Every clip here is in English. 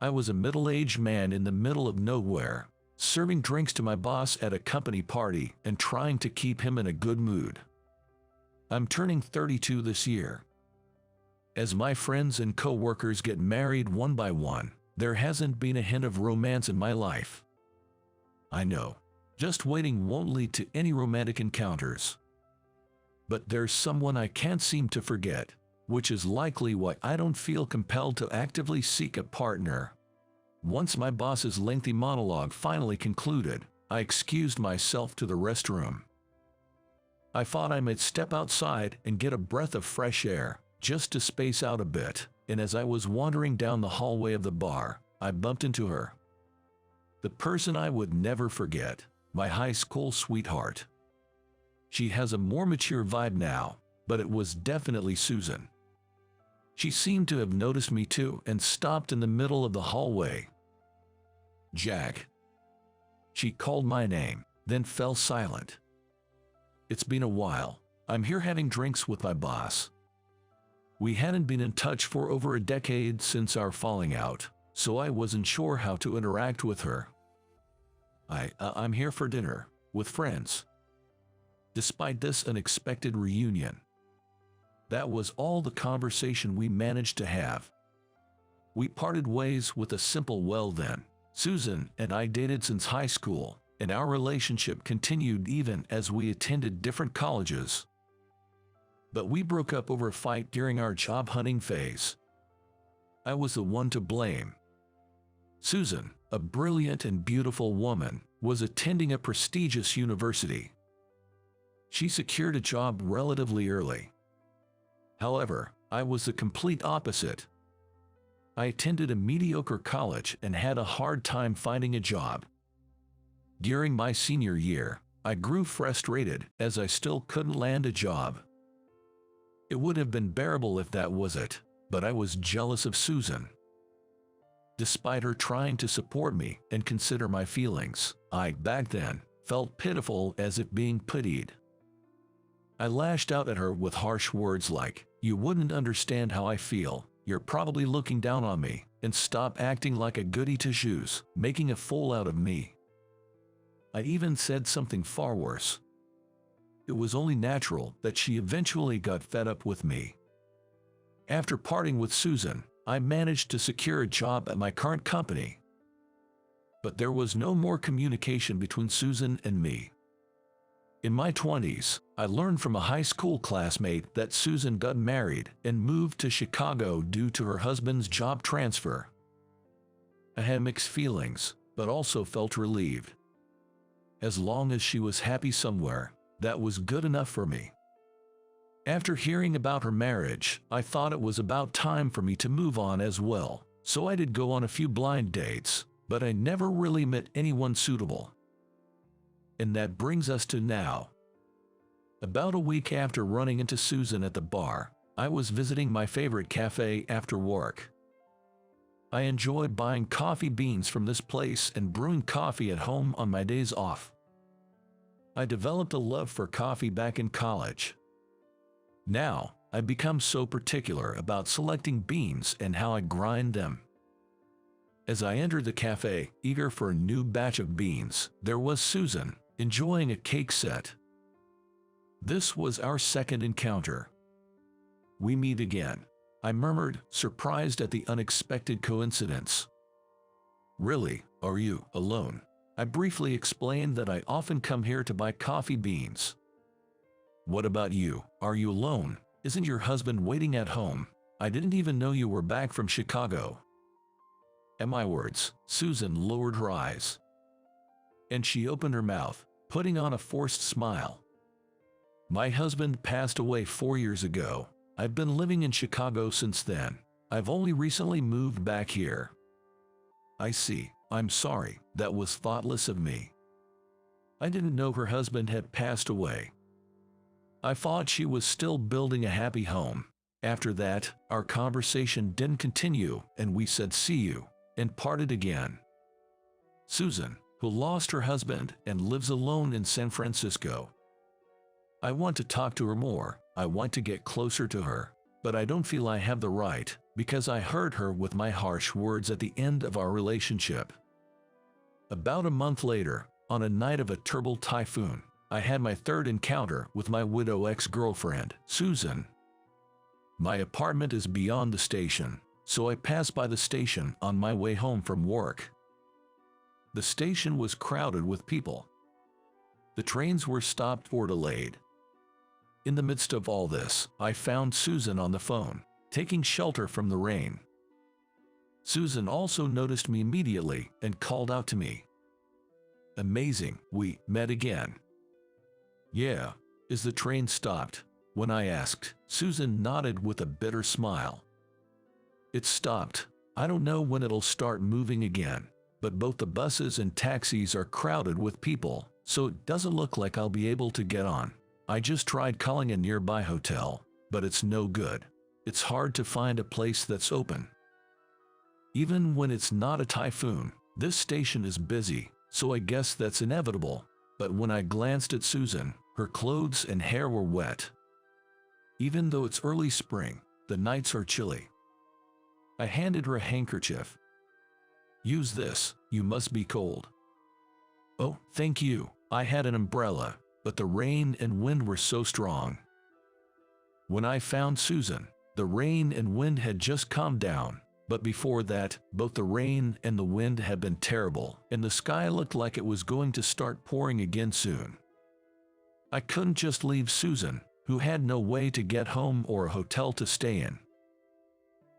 I was a middle-aged man in the middle of nowhere, serving drinks to my boss at a company party and trying to keep him in a good mood. I'm turning 32 this year. As my friends and co-workers get married one by one, there hasn't been a hint of romance in my life. I know, just waiting won't lead to any romantic encounters. But there's someone I can't seem to forget, which is likely why I don't feel compelled to actively seek a partner. Once my boss's lengthy monologue finally concluded, I excused myself to the restroom. I thought I might step outside and get a breath of fresh air, just to space out a bit, and as I was wandering down the hallway of the bar, I bumped into her. The person I would never forget, my high school sweetheart. She has a more mature vibe now, but it was definitely Susan. She seemed to have noticed me too and stopped in the middle of the hallway. "Jack." She called my name, then fell silent. "It's been a while. I'm here having drinks with my boss." We hadn't been in touch for over a decade since our falling out, so I wasn't sure how to interact with her. I'm here for dinner, with friends." Despite this unexpected reunion, that was all the conversation we managed to have. We parted ways with a simple "well then." Susan and I dated since high school, and our relationship continued even as we attended different colleges. But we broke up over a fight during our job hunting phase. I was the one to blame. Susan, a brilliant and beautiful woman, was attending a prestigious university. She secured a job relatively early. However, I was the complete opposite. I attended a mediocre college and had a hard time finding a job. During my senior year, I grew frustrated as I still couldn't land a job. It would have been bearable if that was it, but I was jealous of Susan. Despite her trying to support me and consider my feelings, I, back then, felt pitiful as if being pitied. I lashed out at her with harsh words like, "You wouldn't understand how I feel, you're probably looking down on me, and stop acting like a goody two-shoes, making a fool out of me." I even said something far worse. It was only natural that she eventually got fed up with me. After parting with Susan, I managed to secure a job at my current company. But there was no more communication between Susan and me. In my 20s, I learned from a high school classmate that Susan got married and moved to Chicago due to her husband's job transfer. I had mixed feelings, but also felt relieved. As long as she was happy somewhere, that was good enough for me. After hearing about her marriage, I thought it was about time for me to move on as well, so I did go on a few blind dates, but I never really met anyone suitable. And that brings us to now. About a week after running into Susan at the bar, I was visiting my favorite cafe after work. I enjoy buying coffee beans from this place and brewing coffee at home on my days off. I developed a love for coffee back in college. Now, I've become so particular about selecting beans and how I grind them. As I entered the cafe, eager for a new batch of beans, there was Susan, enjoying a cake set. This was our second encounter. "We meet again," I murmured, surprised at the unexpected coincidence. "Really, are you alone?" I briefly explained that I often come here to buy coffee beans. "What about you? Are you alone? Isn't your husband waiting at home? I didn't even know you were back from Chicago." At my words, Susan lowered her eyes. And she opened her mouth, putting on a forced smile. "My husband passed away 4 years ago. I've been living in Chicago since then. I've only recently moved back here." "I see. I'm sorry. That was thoughtless of me. I didn't know her husband had passed away. I thought she was still building a happy home." After that, our conversation didn't continue, and we said "see you," and parted again. Susan, who lost her husband and lives alone in San Francisco. I want to talk to her more. I want to get closer to her. but I don't feel I have the right, because I hurt her with my harsh words at the end of our relationship. About a month later, on a night of a terrible typhoon, I had my third encounter with my widow ex-girlfriend, Susan. My apartment is beyond the station, so I passed by the station on my way home from work. The station was crowded with people. The trains were stopped or delayed. In the midst of all this, I found Susan on the phone, taking shelter from the rain. Susan also noticed me immediately and called out to me. Amazing, we met again. Yeah, is the train stopped? When I asked, Susan nodded with a bitter smile. It's stopped. I don't know when it'll start moving again, but both the buses and taxis are crowded with people, so it doesn't look like I'll be able to get on. I just tried calling a nearby hotel, but it's no good. It's hard to find a place that's open. Even when it's not a typhoon, this station is busy, so I guess that's inevitable. But when I glanced at Susan, her clothes and hair were wet. Even though it's early spring, the nights are chilly. I handed her a handkerchief. Use this, you must be cold. Oh, thank you. I had an umbrella, but the rain and wind were so strong. When I found Susan, the rain and wind had just calmed down, but before that, both the rain and the wind had been terrible, and the sky looked like it was going to start pouring again soon. I couldn't just leave Susan, who had no way to get home or a hotel to stay in.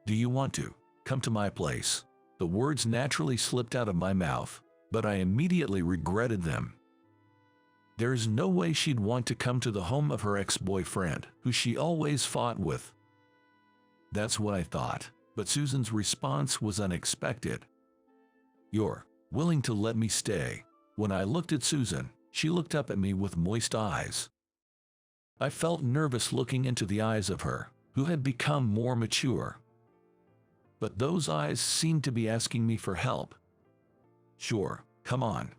Do you want to come to my place? The words naturally slipped out of my mouth, but I immediately regretted them. There's no way she'd want to come to the home of her ex-boyfriend, who she always fought with. That's what I thought, but Susan's response was unexpected. You're willing to let me stay? When I looked at Susan, she looked up at me with moist eyes. I felt nervous looking into the eyes of her, who had become more mature. But those eyes seemed to be asking me for help. Sure, come on.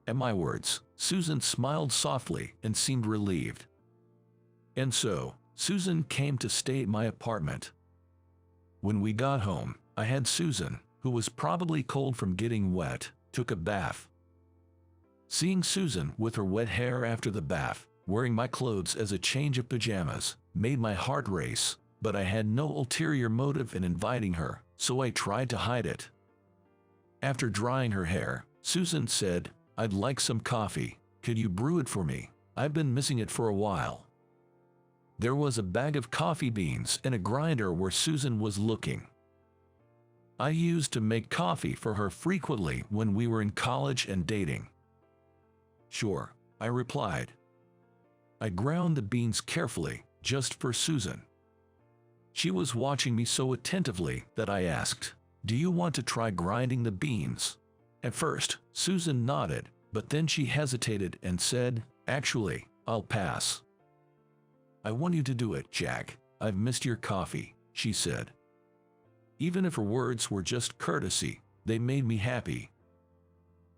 At my words, Susan smiled softly and seemed relieved. And so, Susan came to stay at my apartment. When we got home, I had Susan, who was probably cold from getting wet, took a bath. Seeing Susan with her wet hair after the bath, wearing my clothes as a change of pajamas, made my heart race, but I had no ulterior motive in inviting her, so I tried to hide it. After drying her hair, Susan said, I'd like some coffee. Could you brew it for me? I've been missing it for a while. There was a bag of coffee beans and a grinder where Susan was looking. I used to make coffee for her frequently when we were in college and dating. Sure, I replied. I ground the beans carefully, just for Susan. She was watching me so attentively that I asked, do you want to try grinding the beans? At first, Susan nodded, but then she hesitated and said, actually, I'll pass. I want you to do it, Jack. I've missed your coffee, she said. Even if her words were just courtesy, they made me happy.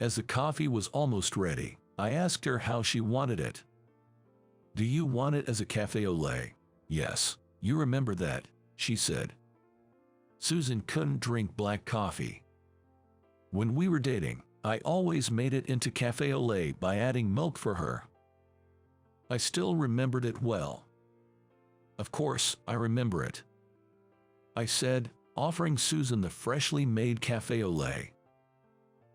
As the coffee was almost ready, I asked her how she wanted it. Do you want it as a Cafe Olay? Yes, you remember that, she said. Susan couldn't drink black coffee. When we were dating, I always made it into Cafe Olay by adding milk for her. I still remembered it well. Of course, I remember it. I said, offering Susan the freshly made Cafe Olay.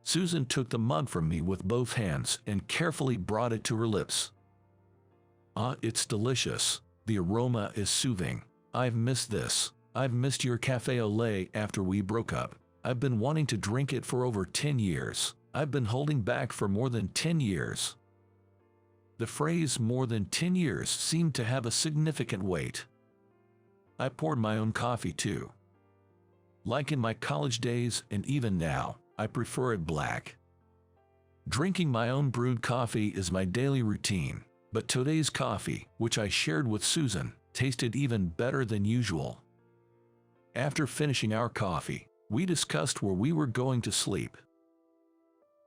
Susan took the mug from me with both hands and carefully brought it to her lips. Ah, it's delicious. The aroma is soothing. I've missed this. I've missed your Cafe Olay after we broke up. I've been wanting to drink it for over 10 years. I've been holding back for more than 10 years. The phrase more than 10 years seemed to have a significant weight. I poured my own coffee too. Like in my college days and even now, I prefer it black. Drinking my own brewed coffee is my daily routine, but today's coffee, which I shared with Susan, tasted even better than usual. After finishing our coffee, we discussed where we were going to sleep.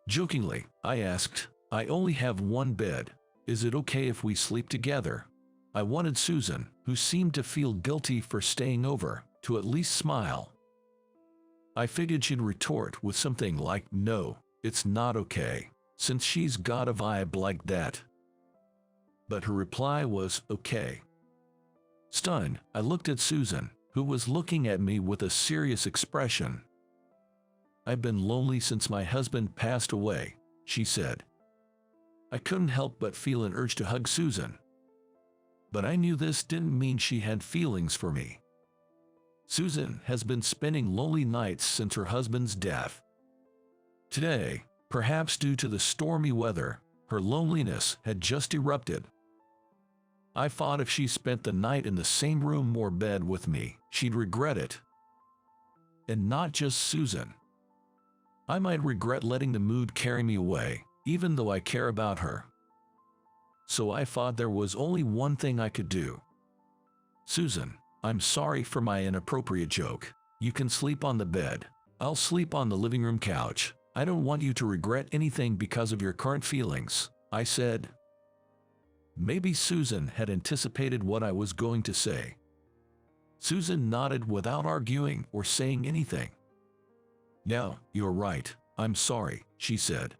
Jokingly, I asked, I only have one bed. Is it okay if we sleep together? I wanted Susan, who seemed to feel guilty for staying over, to at least smile. I figured she'd retort with something like, "No, it's not okay," since she's got a vibe like that. But her reply was, "Okay." Stunned, I looked at Susan, who was looking at me with a serious expression. "I've been lonely since my husband passed away," she said. I couldn't help but feel an urge to hug Susan. But I knew this didn't mean she had feelings for me. Susan has been spending lonely nights since her husband's death. Today, perhaps due to the stormy weather, her loneliness had just erupted. I thought if she spent the night in the same room or bed with me, she'd regret it. And not just Susan. I might regret letting the mood carry me away, even though I care about her. So I thought there was only one thing I could do. "Susan, I'm sorry for my inappropriate joke. You can sleep on the bed. I'll sleep on the living room couch. I don't want you to regret anything because of your current feelings," I said. Maybe Susan had anticipated what I was going to say. Susan nodded without arguing or saying anything. "No, you're right. I'm sorry," she said.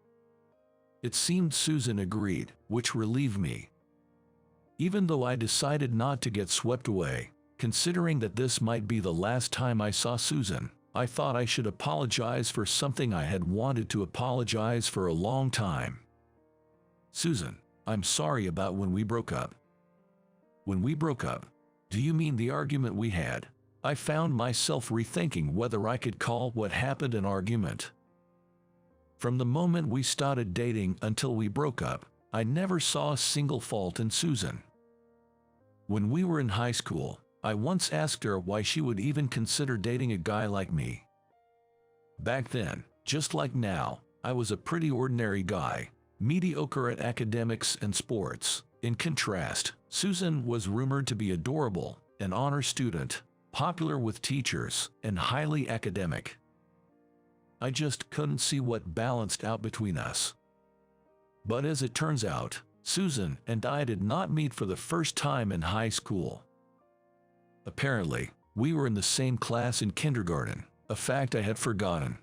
It seemed Susan agreed, which relieved me. Even though I decided not to get swept away, considering that this might be the last time I saw Susan, I thought I should apologize for something I had wanted to apologize for a long time. "Susan, I'm sorry about when we broke up." "When we broke up? Do you mean the argument we had?" I found myself rethinking whether I could call what happened an argument. From the moment we started dating until we broke up, I never saw a single fault in Susan. When we were in high school, I once asked her why she would even consider dating a guy like me. Back then, just like now, I was a pretty ordinary guy, mediocre at academics and sports. In contrast, Susan was rumored to be adorable, an honor student, popular with teachers, and highly academic. I just couldn't see what balanced out between us. But as it turns out, Susan and I did not meet for the first time in high school. Apparently, we were in the same class in kindergarten, a fact I had forgotten.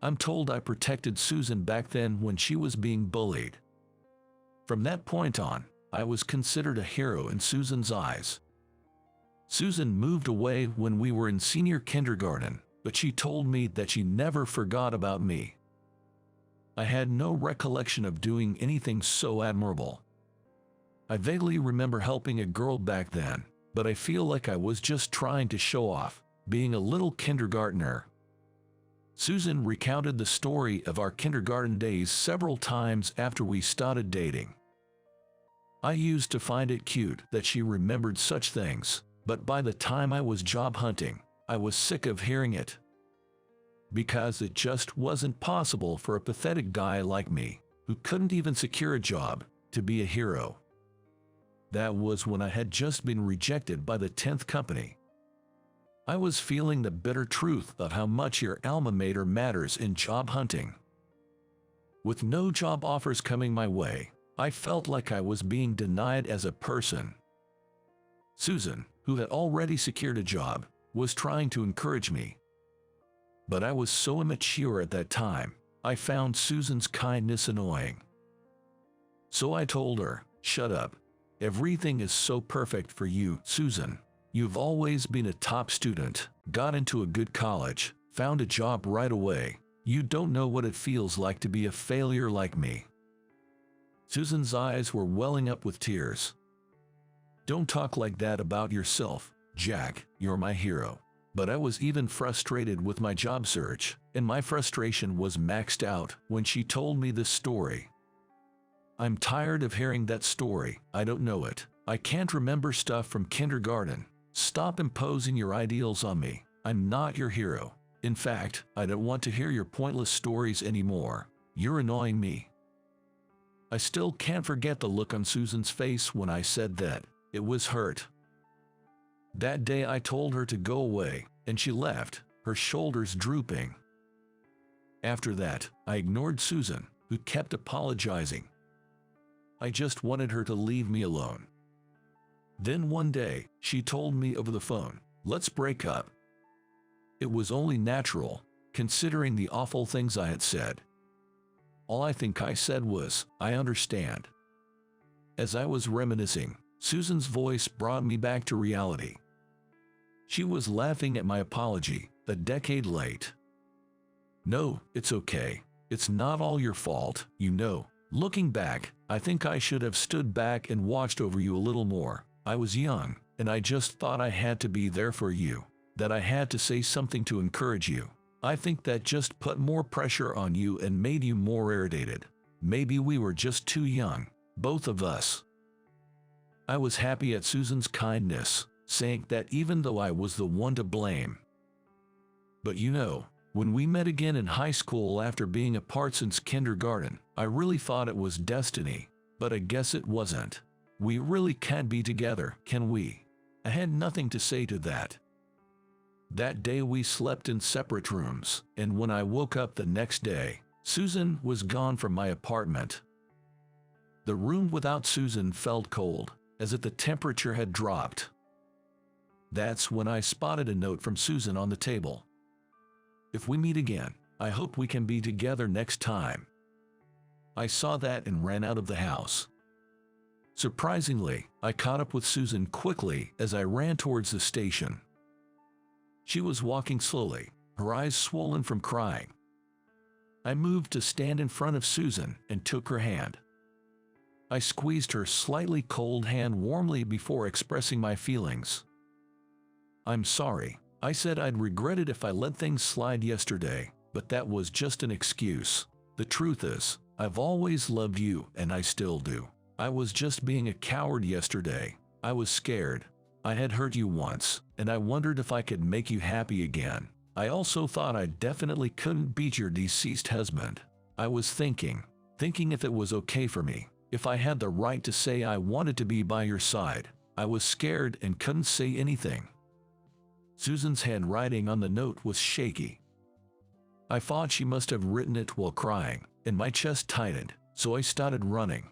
I'm told I protected Susan back then when she was being bullied. From that point on, I was considered a hero in Susan's eyes. Susan moved away when we were in senior kindergarten, but she told me that she never forgot about me. I had no recollection of doing anything so admirable. I vaguely remember helping a girl back then, but I feel like I was just trying to show off, being a little kindergartner. Susan recounted the story of our kindergarten days several times after we started dating. I used to find it cute that she remembered such things, but by the time I was job hunting, I was sick of hearing it. Because it just wasn't possible for a pathetic guy like me, who couldn't even secure a job, to be a hero. That was when I had just been rejected by the 10th company. I was feeling the bitter truth of how much your alma mater matters in job hunting. With no job offers coming my way, I felt like I was being denied as a person. Susan, who had already secured a job, was trying to encourage me. But I was so immature at that time, I found Susan's kindness annoying. So I told her, "Shut up. Everything is so perfect for you, Susan. You've always been a top student, got into a good college, found a job right away. You don't know what it feels like to be a failure like me." Susan's eyes were welling up with tears. "Don't talk like that about yourself, Jack. You're my hero." But I was even frustrated with my job search, and my frustration was maxed out when she told me this story. "I'm tired of hearing that story. I don't know it. I can't remember stuff from kindergarten. Stop imposing your ideals on me. I'm not your hero. In fact, I don't want to hear your pointless stories anymore. You're annoying me." I still can't forget the look on Susan's face when I said that. It was hurt. That day I told her to go away, and she left, her shoulders drooping. After that, I ignored Susan, who kept apologizing. I just wanted her to leave me alone. Then one day, she told me over the phone, "Let's break up." It was only natural, considering the awful things I had said. All I think I said was, "I understand." As I was reminiscing, Susan's voice brought me back to reality. She was laughing at my apology, a decade late. "No, it's okay. It's not all your fault, you know. Looking back, I think I should have stood back and watched over you a little more. I was young, and I just thought I had to be there for you, that I had to say something to encourage you. I think that just put more pressure on you and made you more irritated. Maybe we were just too young, both of us." I was happy at Susan's kindness, saying that even though I was the one to blame. But you know, when we met again in high school after being apart since kindergarten, I really thought it was destiny, but I guess it wasn't. We really can't be together, can we? I had nothing to say to that. That day we slept in separate rooms, and when I woke up the next day, Susan was gone from my apartment. The room without Susan felt cold, as if the temperature had dropped. That's when I spotted a note from Susan on the table. "If we meet again, I hope we can be together next time." I saw that and ran out of the house. Surprisingly, I caught up with Susan quickly as I ran towards the station. She was walking slowly, her eyes swollen from crying. I moved to stand in front of Susan and took her hand. I squeezed her slightly cold hand warmly before expressing my feelings. "I'm sorry. I said I'd regret it if I let things slide yesterday, but that was just an excuse. The truth is, I've always loved you and I still do. I was just being a coward yesterday. I was scared. I had hurt you once, and I wondered if I could make you happy again. I also thought I definitely couldn't beat your deceased husband. I was thinking if it was okay for me, if I had the right to say I wanted to be by your side. I was scared and couldn't say anything." Susan's handwriting on the note was shaky. I thought she must have written it while crying, and my chest tightened, so I started running.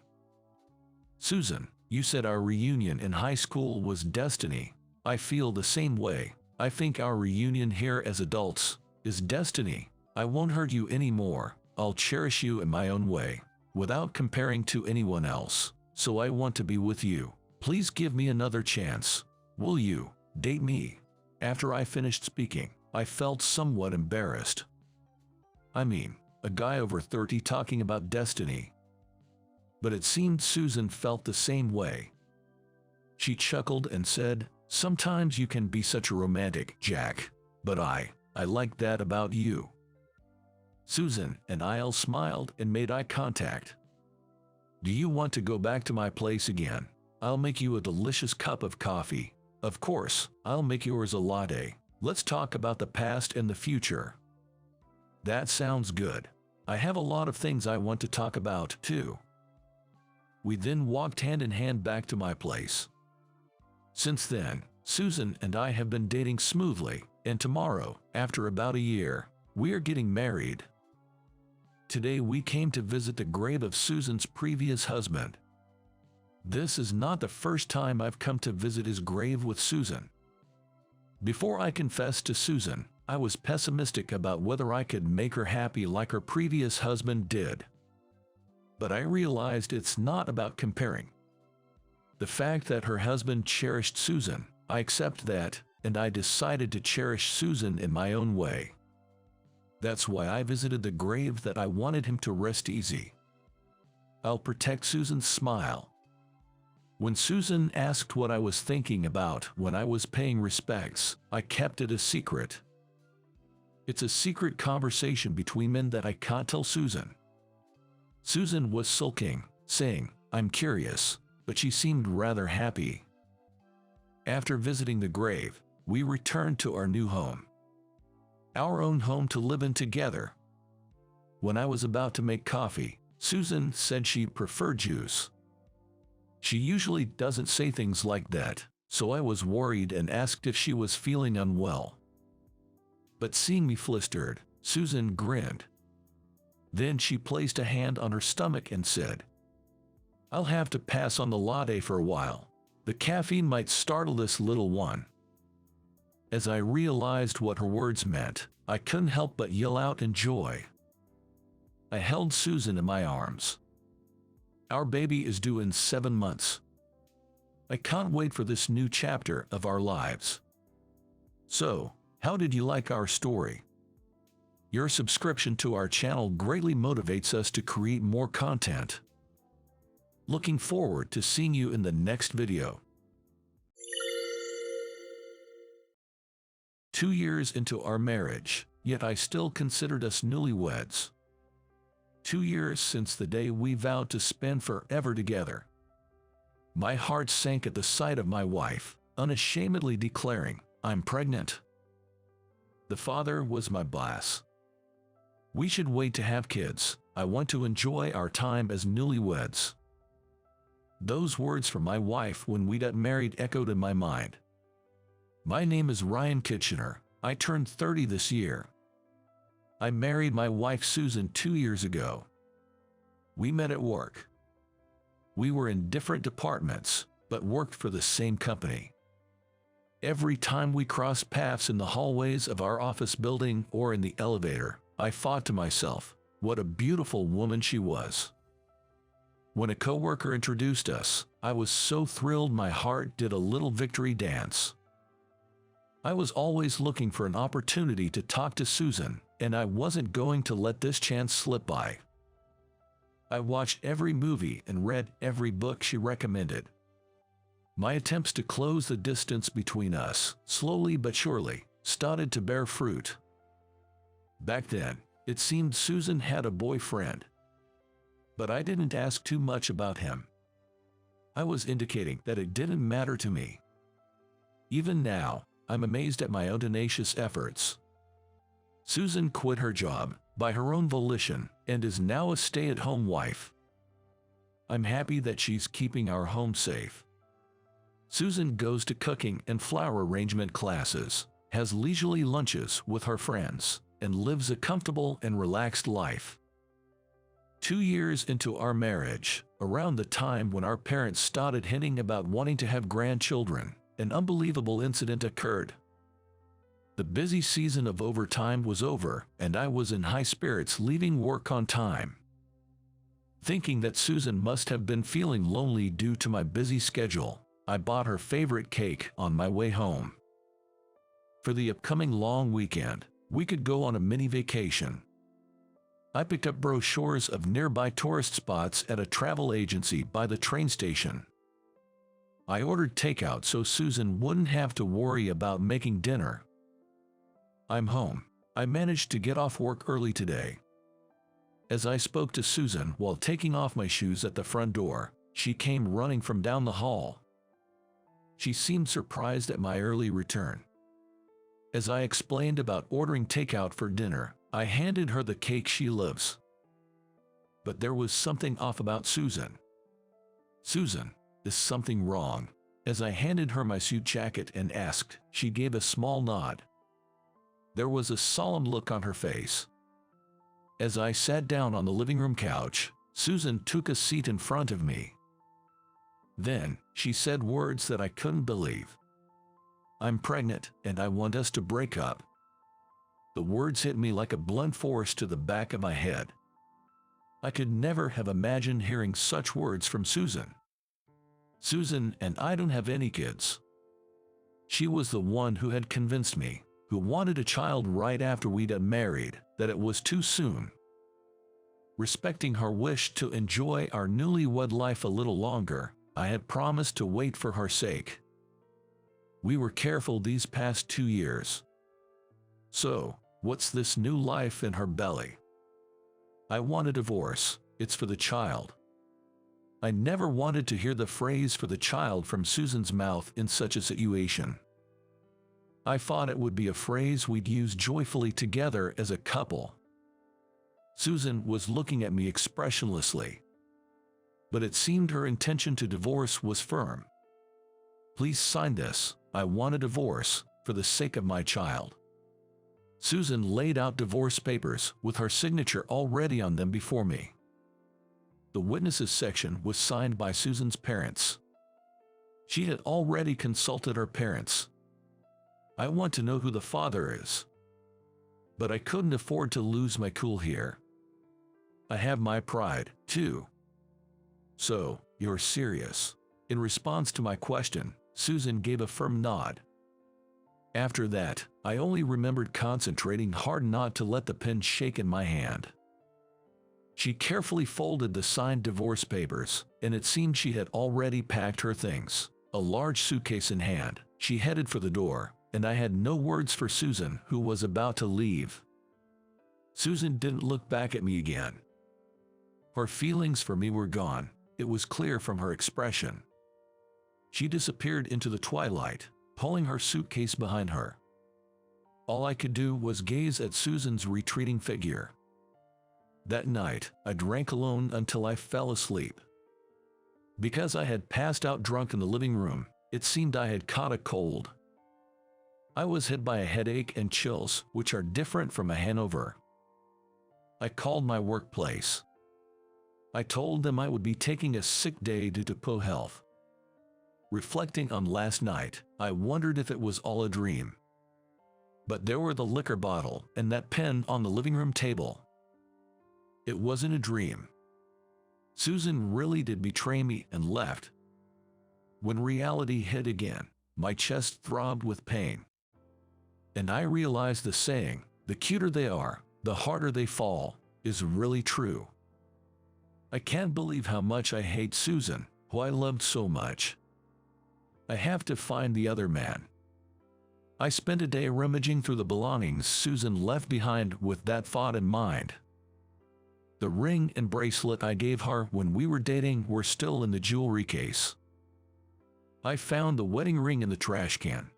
"Susan, you said our reunion in high school was destiny. I feel the same way. I think our reunion here as adults is destiny. I won't hurt you anymore. I'll cherish you in my own way, without comparing to anyone else. So I want to be with you. Please give me another chance. Will you date me?" After I finished speaking, I felt somewhat embarrassed. I mean, a guy over 30 talking about destiny. But it seemed Susan felt the same way. She chuckled and said, "Sometimes you can be such a romantic, Jack, but I like that about you." Susan and I all smiled and made eye contact. "Do you want to go back to my place again? I'll make you a delicious cup of coffee. Of course, I'll make yours a latte. Let's talk about the past and the future." "That sounds good. I have a lot of things I want to talk about, too." We then walked hand in hand back to my place. Since then, Susan and I have been dating smoothly, and tomorrow, after about a year, we are getting married. Today we came to visit the grave of Susan's previous husband. This is not the first time I've come to visit his grave with Susan. Before I confessed to Susan, I was pessimistic about whether I could make her happy like her previous husband did. But I realized it's not about comparing. The fact that her husband cherished Susan, I accept that, and I decided to cherish Susan in my own way. That's why I visited the grave that I wanted him to rest easy. I'll protect Susan's smile. When Susan asked what I was thinking about when I was paying respects, I kept it a secret. It's a secret conversation between men that I can't tell Susan. Susan was sulking, saying, "I'm curious," but she seemed rather happy. After visiting the grave, we returned to our new home. Our own home to live in together. When I was about to make coffee, Susan said she preferred juice. She usually doesn't say things like that, so I was worried and asked if she was feeling unwell. But seeing me flustered, Susan grinned. Then she placed a hand on her stomach and said, "I'll have to pass on the latte for a while." The caffeine might startle this little one. As I realized what her words meant, I couldn't help but yell out in joy. I held Susan in my arms. Our baby is due in 7 months. I can't wait for this new chapter of our lives. So, how did you like our story? Your subscription to our channel greatly motivates us to create more content. Looking forward to seeing you in the next video. 2 years into our marriage, yet I still considered us newlyweds. 2 years since the day we vowed to spend forever together. My heart sank at the sight of my wife, unashamedly declaring, "I'm pregnant." The father was my boss. We should wait to have kids. I want to enjoy our time as newlyweds. Those words from my wife when we got married echoed in my mind. My name is Ryan Kitchener. I turned 30 this year. I married my wife Susan 2 years ago. We met at work. We were in different departments, but worked for the same company. Every time we crossed paths in the hallways of our office building or in the elevator, I thought to myself, what a beautiful woman she was. When a coworker introduced us, I was so thrilled my heart did a little victory dance. I was always looking for an opportunity to talk to Susan, and I wasn't going to let this chance slip by. I watched every movie and read every book she recommended. My attempts to close the distance between us, slowly but surely, started to bear fruit. Back then, it seemed Susan had a boyfriend. But I didn't ask too much about him. I was indicating that it didn't matter to me. Even now, I'm amazed at my own tenacious efforts. Susan quit her job, by her own volition, and is now a stay-at-home wife. I'm happy that she's keeping our home safe. Susan goes to cooking and flower arrangement classes, has leisurely lunches with her friends, and lives a comfortable and relaxed life. 2 years into our marriage, around the time when our parents started hinting about wanting to have grandchildren, an unbelievable incident occurred. The busy season of overtime was over, and I was in high spirits leaving work on time. Thinking that Susan must have been feeling lonely due to my busy schedule, I bought her favorite cake on my way home. For the upcoming long weekend, we could go on a mini vacation. I picked up brochures of nearby tourist spots at a travel agency by the train station. I ordered takeout so Susan wouldn't have to worry about making dinner. I'm home. I managed to get off work early today. As I spoke to Susan while taking off my shoes at the front door, she came running from down the hall. She seemed surprised at my early return. As I explained about ordering takeout for dinner, I handed her the cake she loves. But there was something off about Susan. "Susan, is something wrong?" As I handed her my suit jacket and asked, she gave a small nod. There was a solemn look on her face. As I sat down on the living room couch, Susan took a seat in front of me. Then, she said words that I couldn't believe. "I'm pregnant, and I want us to break up." The words hit me like a blunt force to the back of my head. I could never have imagined hearing such words from Susan. Susan and I don't have any kids. She was the one who had convinced me, who wanted a child right after we got married, that it was too soon. Respecting her wish to enjoy our newlywed life a little longer, I had promised to wait for her sake. We were careful these past 2 years. So, what's this new life in her belly? I want a divorce. It's for the child. I never wanted to hear the phrase "for the child" from Susan's mouth in such a situation. I thought it would be a phrase we'd use joyfully together as a couple. Susan was looking at me expressionlessly. But it seemed her intention to divorce was firm. "Please sign this. I want a divorce, for the sake of my child." Susan laid out divorce papers with her signature already on them before me. The witnesses section was signed by Susan's parents. She had already consulted her parents. I want to know who the father is. But I couldn't afford to lose my cool here. I have my pride, too. So, you're serious? In response to my question, Susan gave a firm nod. After that, I only remembered concentrating hard not to let the pen shake in my hand. She carefully folded the signed divorce papers, and it seemed she had already packed her things. A large suitcase in hand, she headed for the door, and I had no words for Susan, who was about to leave. Susan didn't look back at me again. Her feelings for me were gone. It was clear from her expression. She disappeared into the twilight, pulling her suitcase behind her. All I could do was gaze at Susan's retreating figure. That night, I drank alone until I fell asleep. Because I had passed out drunk in the living room, it seemed I had caught a cold. I was hit by a headache and chills, which are different from a hangover. I called my workplace. I told them I would be taking a sick day due to poor health. Reflecting on last night, I wondered if it was all a dream. But there were the liquor bottle and that pen on the living room table. It wasn't a dream. Susan really did betray me and left. When reality hit again, my chest throbbed with pain. And I realized the saying, the cuter they are, the harder they fall, is really true. I can't believe how much I hate Susan, who I loved so much. I have to find the other man. I spent a day rummaging through the belongings Susan left behind with that thought in mind. The ring and bracelet I gave her when we were dating were still in the jewelry case. I found the wedding ring in the trash can.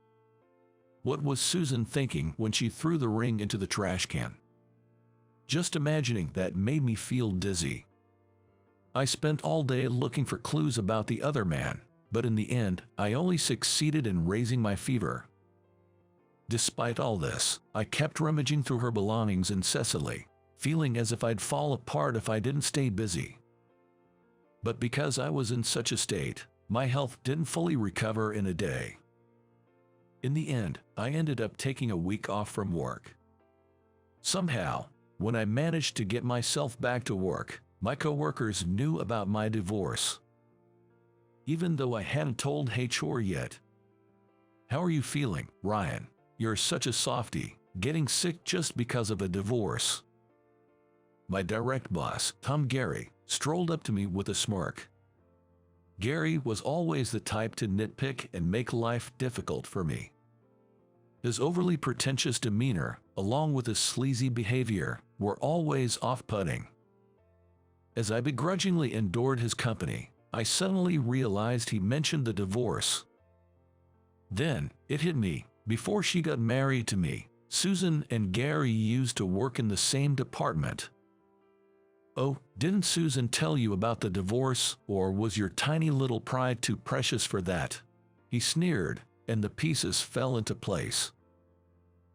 What was Susan thinking when she threw the ring into the trash can? Just imagining that made me feel dizzy. I spent all day looking for clues about the other man, but in the end, I only succeeded in raising my fever. Despite all this, I kept rummaging through her belongings incessantly, feeling as if I'd fall apart if I didn't stay busy. But because I was in such a state, my health didn't fully recover in a day. In the end, I ended up taking a week off from work. Somehow, when I managed to get myself back to work, my coworkers knew about my divorce. Even though I hadn't told HR yet. How are you feeling, Ryan? You're such a softie, getting sick just because of a divorce. My direct boss, Tom Gary, strolled up to me with a smirk. Gary was always the type to nitpick and make life difficult for me. His overly pretentious demeanor, along with his sleazy behavior, were always off-putting. As I begrudgingly endured his company, I suddenly realized he mentioned the divorce. Then, it hit me, before she got married to me, Susan and Gary used to work in the same department. Oh, didn't Susan tell you about the divorce, or was your tiny little pride too precious for that? He sneered, and the pieces fell into place.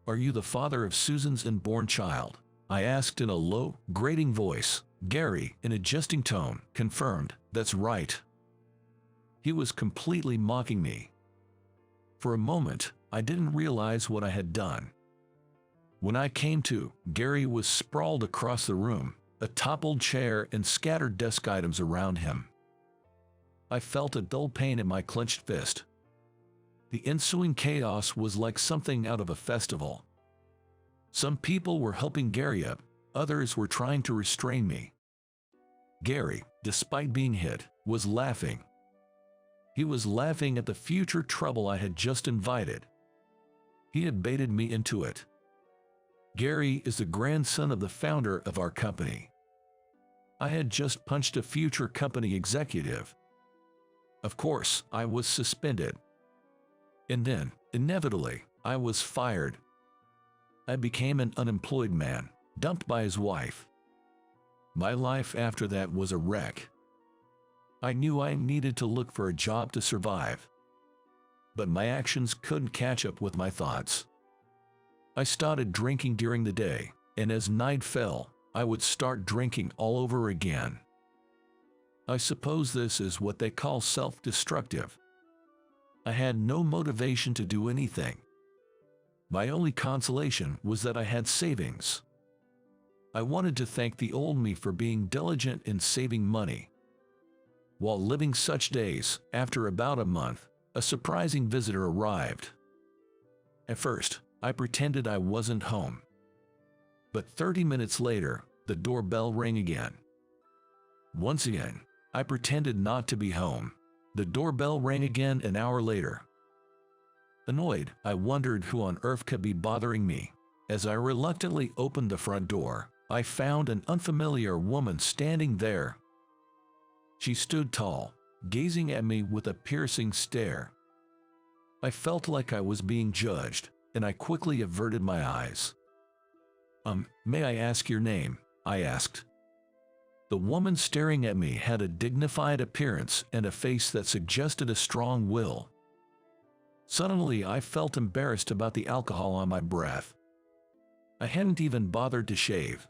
Are you the father of Susan's unborn child? I asked in a low, grating voice. Gary, in a jesting tone, confirmed, that's right. He was completely mocking me. For a moment, I didn't realize what I had done. When I came to, Gary was sprawled across the room, a toppled chair and scattered desk items around him. I felt a dull pain in my clenched fist. The ensuing chaos was like something out of a festival. Some people were helping Gary up, others were trying to restrain me. Gary, despite being hit, was laughing. He was laughing at the future trouble I had just invited. He had baited me into it. Gary is the grandson of the founder of our company. I had just punched a future company executive. Of course, I was suspended. And then, inevitably, I was fired. I became an unemployed man, dumped by his wife. My life after that was a wreck. I knew I needed to look for a job to survive. But my actions couldn't catch up with my thoughts. I started drinking during the day, and as night fell, I would start drinking all over again. I suppose this is what they call self-destructive. I had no motivation to do anything. My only consolation was that I had savings. I wanted to thank the old me for being diligent in saving money. While living such days, after about a month, a surprising visitor arrived. At first, I pretended I wasn't home. But 30 minutes later, the doorbell rang again. Once again, I pretended not to be home. The doorbell rang again an hour later. Annoyed, I wondered who on earth could be bothering me. As I reluctantly opened the front door, I found an unfamiliar woman standing there. She stood tall, gazing at me with a piercing stare. I felt like I was being judged, and I quickly averted my eyes. May I ask your name?" I asked. The woman staring at me had a dignified appearance and a face that suggested a strong will. Suddenly, I felt embarrassed about the alcohol on my breath. I hadn't even bothered to shave.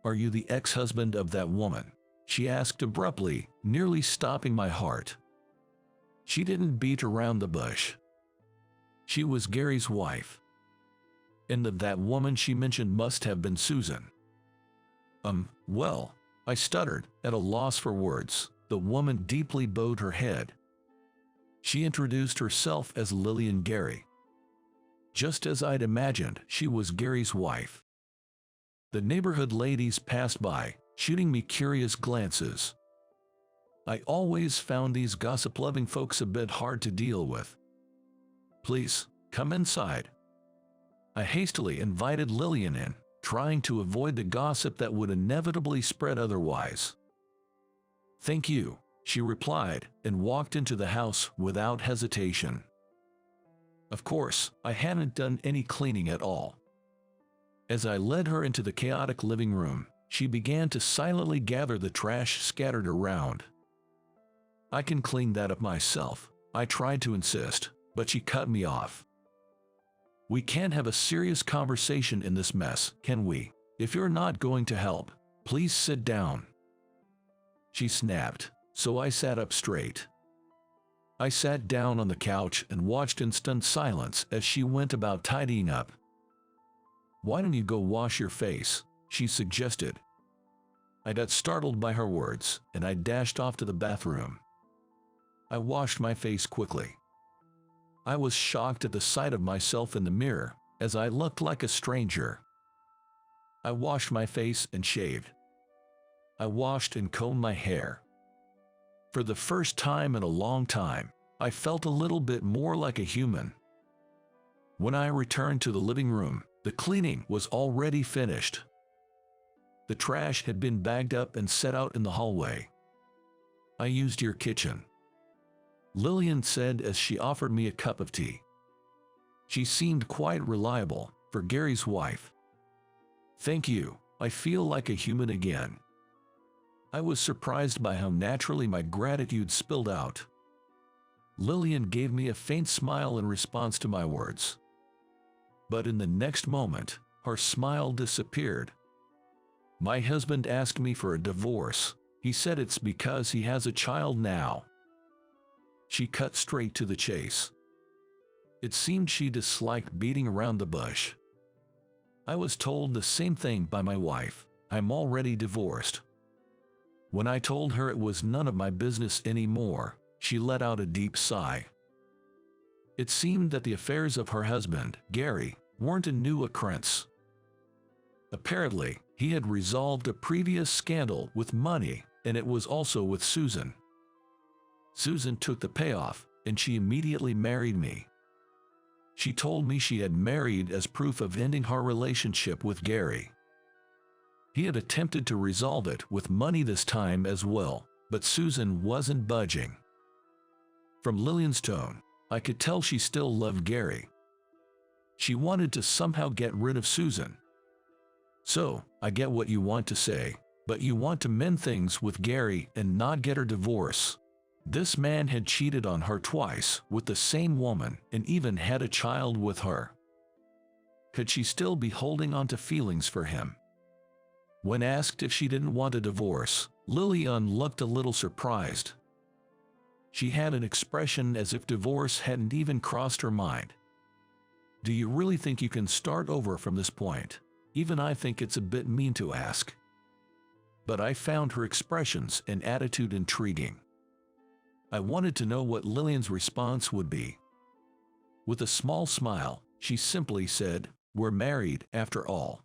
"Are you the ex-husband of that woman?" she asked abruptly, nearly stopping my heart. She didn't beat around the bush. She was Gary's wife. And that woman she mentioned must have been Susan. Well, I stuttered, at a loss for words. The woman deeply bowed her head. She introduced herself as Lillian Gary. Just as I'd imagined, she was Gary's wife. The neighborhood ladies passed by, shooting me curious glances. I always found these gossip-loving folks a bit hard to deal with. "Please, come inside." I hastily invited Lillian in, trying to avoid the gossip that would inevitably spread otherwise. "Thank you," she replied, and walked into the house without hesitation. Of course, I hadn't done any cleaning at all. As I led her into the chaotic living room, she began to silently gather the trash scattered around. "I can clean that up myself," I tried to insist, but she cut me off. "We can't have a serious conversation in this mess, can we? If you're not going to help, please sit down." She snapped, so I sat up straight. I sat down on the couch and watched in stunned silence as she went about tidying up. "Why don't you go wash your face?" she suggested. I got startled by her words, and I dashed off to the bathroom. I washed my face quickly. I was shocked at the sight of myself in the mirror, as I looked like a stranger. I washed my face and shaved. I washed and combed my hair. For the first time in a long time, I felt a little bit more like a human. When I returned to the living room, the cleaning was already finished. The trash had been bagged up and set out in the hallway. "I used your kitchen," Lillian said as she offered me a cup of tea. She seemed quite reliable for Gary's wife. "Thank you, I feel like a human again." I was surprised by how naturally my gratitude spilled out. Lillian gave me a faint smile in response to my words. But in the next moment, her smile disappeared. "My husband asked me for a divorce. He said it's because he has a child now." She cut straight to the chase. It seemed she disliked beating around the bush. "I was told the same thing by my wife. I'm already divorced." When I told her it was none of my business anymore, she let out a deep sigh. It seemed that the affairs of her husband, Gary, weren't a new occurrence. Apparently, he had resolved a previous scandal with money, and it was also with Susan. Susan took the payoff, and she immediately married me. She told me she had married as proof of ending her relationship with Gary. He had attempted to resolve it with money this time as well, but Susan wasn't budging. From Lillian's tone, I could tell she still loved Gary. She wanted to somehow get rid of Susan. "So, I get what you want to say, but you want to mend things with Gary and not get her divorce. This man had cheated on her twice with the same woman and even had a child with her. Could she still be holding on to feelings for him?" When asked if she didn't want a divorce, Lillian looked a little surprised. She had an expression as if divorce hadn't even crossed her mind. Do you really think you can start over from this point? Even I think it's a bit mean to ask. But I found her expressions and attitude intriguing. I wanted to know what Lillian's response would be. With a small smile, she simply said, "We're married, after all."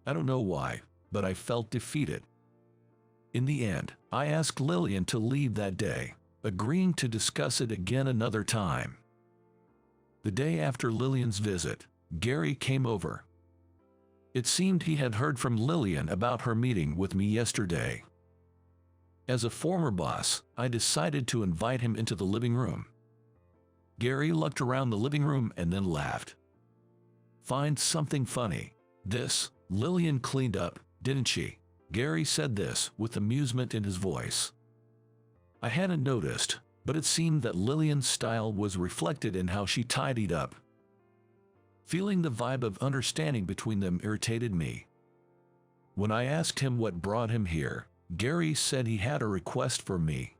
I don't know why, but I felt defeated. In the end, I asked Lillian to leave that day, agreeing to discuss it again another time. The day after Lillian's visit, Gary came over. It seemed he had heard from Lillian about her meeting with me yesterday. As a former boss, I decided to invite him into the living room. Gary looked around the living room and then laughed. "Find something funny. This, Lillian cleaned up, didn't she?" Gary said this with amusement in his voice. I hadn't noticed, but it seemed that Lillian's style was reflected in how she tidied up. Feeling the vibe of understanding between them irritated me. When I asked him what brought him here, Gary said he had a request for me.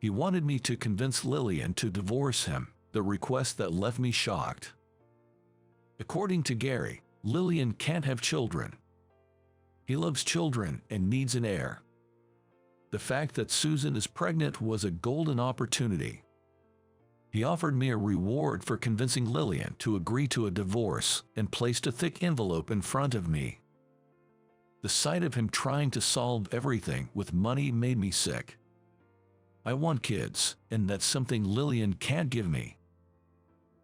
He wanted me to convince Lillian to divorce him, the request that left me shocked. According to Gary, Lillian can't have children. He loves children and needs an heir. The fact that Susan is pregnant was a golden opportunity. He offered me a reward for convincing Lillian to agree to a divorce and placed a thick envelope in front of me. The sight of him trying to solve everything with money made me sick. I want kids, and that's something Lillian can't give me.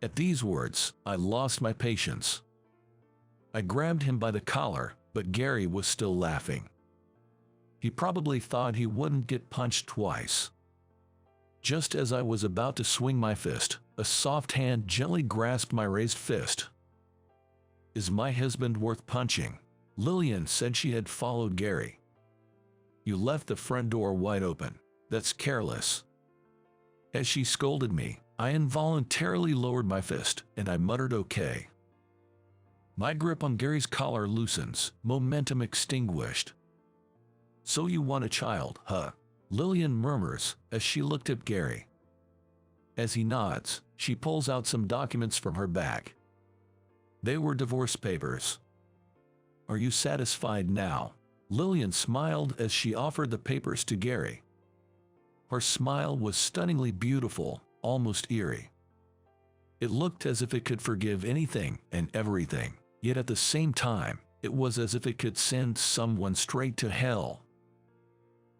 At these words, I lost my patience. I grabbed him by the collar, but Gary was still laughing. He probably thought he wouldn't get punched twice. Just as I was about to swing my fist, a soft hand gently grasped my raised fist. "Is my husband worth punching?" Lillian said she had followed Gary. "You left the front door wide open. That's careless." As she scolded me, I involuntarily lowered my fist, and I muttered, "Okay." My grip on Gary's collar loosens, momentum extinguished. "So you want a child, huh?" Lillian murmurs as she looked at Gary. As he nods, she pulls out some documents from her bag. They were divorce papers. "Are you satisfied now?" Lillian smiled as she offered the papers to Gary. Her smile was stunningly beautiful, almost eerie. It looked as if it could forgive anything and everything, yet at the same time, it was as if it could send someone straight to hell.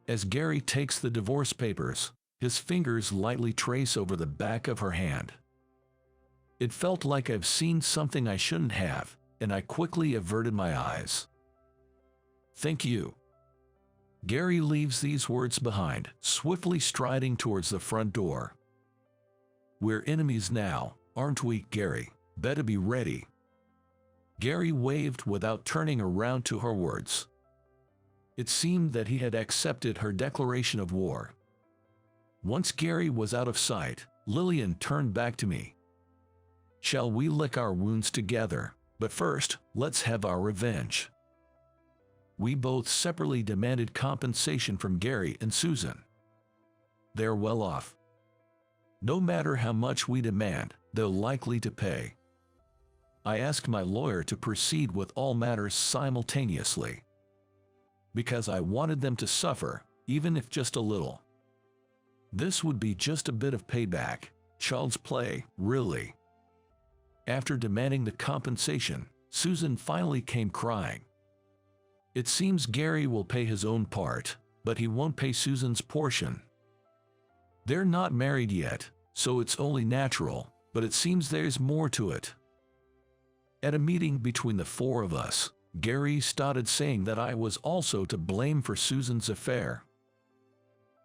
As Gary takes the divorce papers, his fingers lightly trace over the back of her hand. It felt like I've seen something I shouldn't have, and I quickly averted my eyes. "Thank you." Gary leaves these words behind, swiftly striding towards the front door. "We're enemies now, aren't we, Gary? Better be ready." Gary waved without turning around to her words. It seemed that he had accepted her declaration of war. Once Gary was out of sight, Lillian turned back to me. "Shall we lick our wounds together? But first, let's have our revenge." We both separately demanded compensation from Gary and Susan. They're well off. No matter how much we demand, they're likely to pay. I asked my lawyer to proceed with all matters simultaneously, because I wanted them to suffer, even if just a little. This would be just a bit of payback, child's play, really. After demanding the compensation, Susan finally came crying. It seems Gary will pay his own part, but he won't pay Susan's portion. They're not married yet, so it's only natural, but it seems there's more to it. At a meeting between the four of us, Gary started saying that I was also to blame for Susan's affair.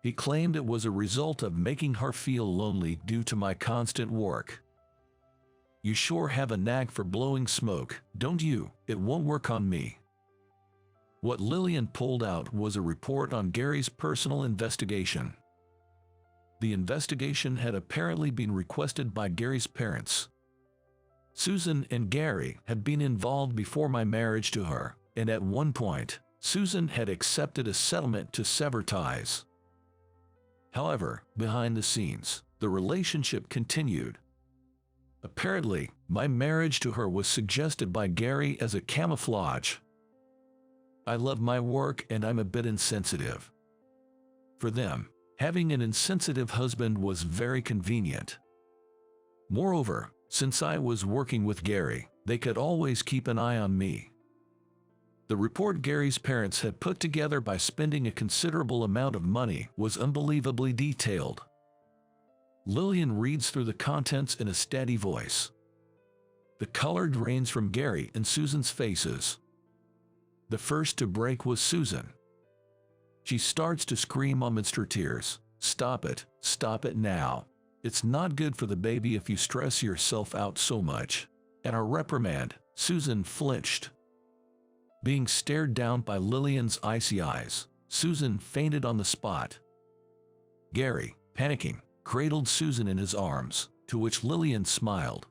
He claimed it was a result of making her feel lonely due to my constant work. "You sure have a knack for blowing smoke, don't you? It won't work on me." What Lillian pulled out was a report on Gary's personal investigation. The investigation had apparently been requested by Gary's parents. Susan and Gary had been involved before my marriage to her, and at one point, Susan had accepted a settlement to sever ties. However, behind the scenes, the relationship continued. Apparently, my marriage to her was suggested by Gary as a camouflage. I love my work and I'm a bit insensitive. For them, having an insensitive husband was very convenient. Moreover, since I was working with Gary, they could always keep an eye on me. The report Gary's parents had put together by spending a considerable amount of money was unbelievably detailed. Lillian reads through the contents in a steady voice. The color drains from Gary and Susan's faces. The first to break was Susan. She starts to scream amidst her tears. Stop it now. It's not good for the baby if you stress yourself out so much. At our reprimand, Susan flinched. Being stared down by Lillian's icy eyes, Susan fainted on the spot. Gary, panicking, cradled Susan in his arms, to which Lillian smiled.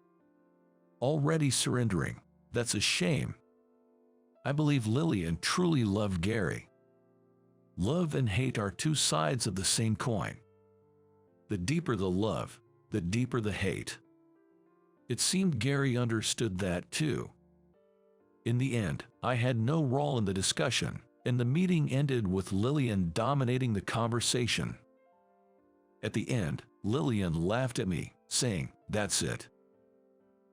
Already surrendering. That's a shame. I believe Lillian truly loved Gary. Love and hate are two sides of the same coin. The deeper the love, the deeper the hate. It seemed Gary understood that too. In the end, I had no role in the discussion, and the meeting ended with Lillian dominating the conversation. At the end, Lillian laughed at me, saying, "That's it."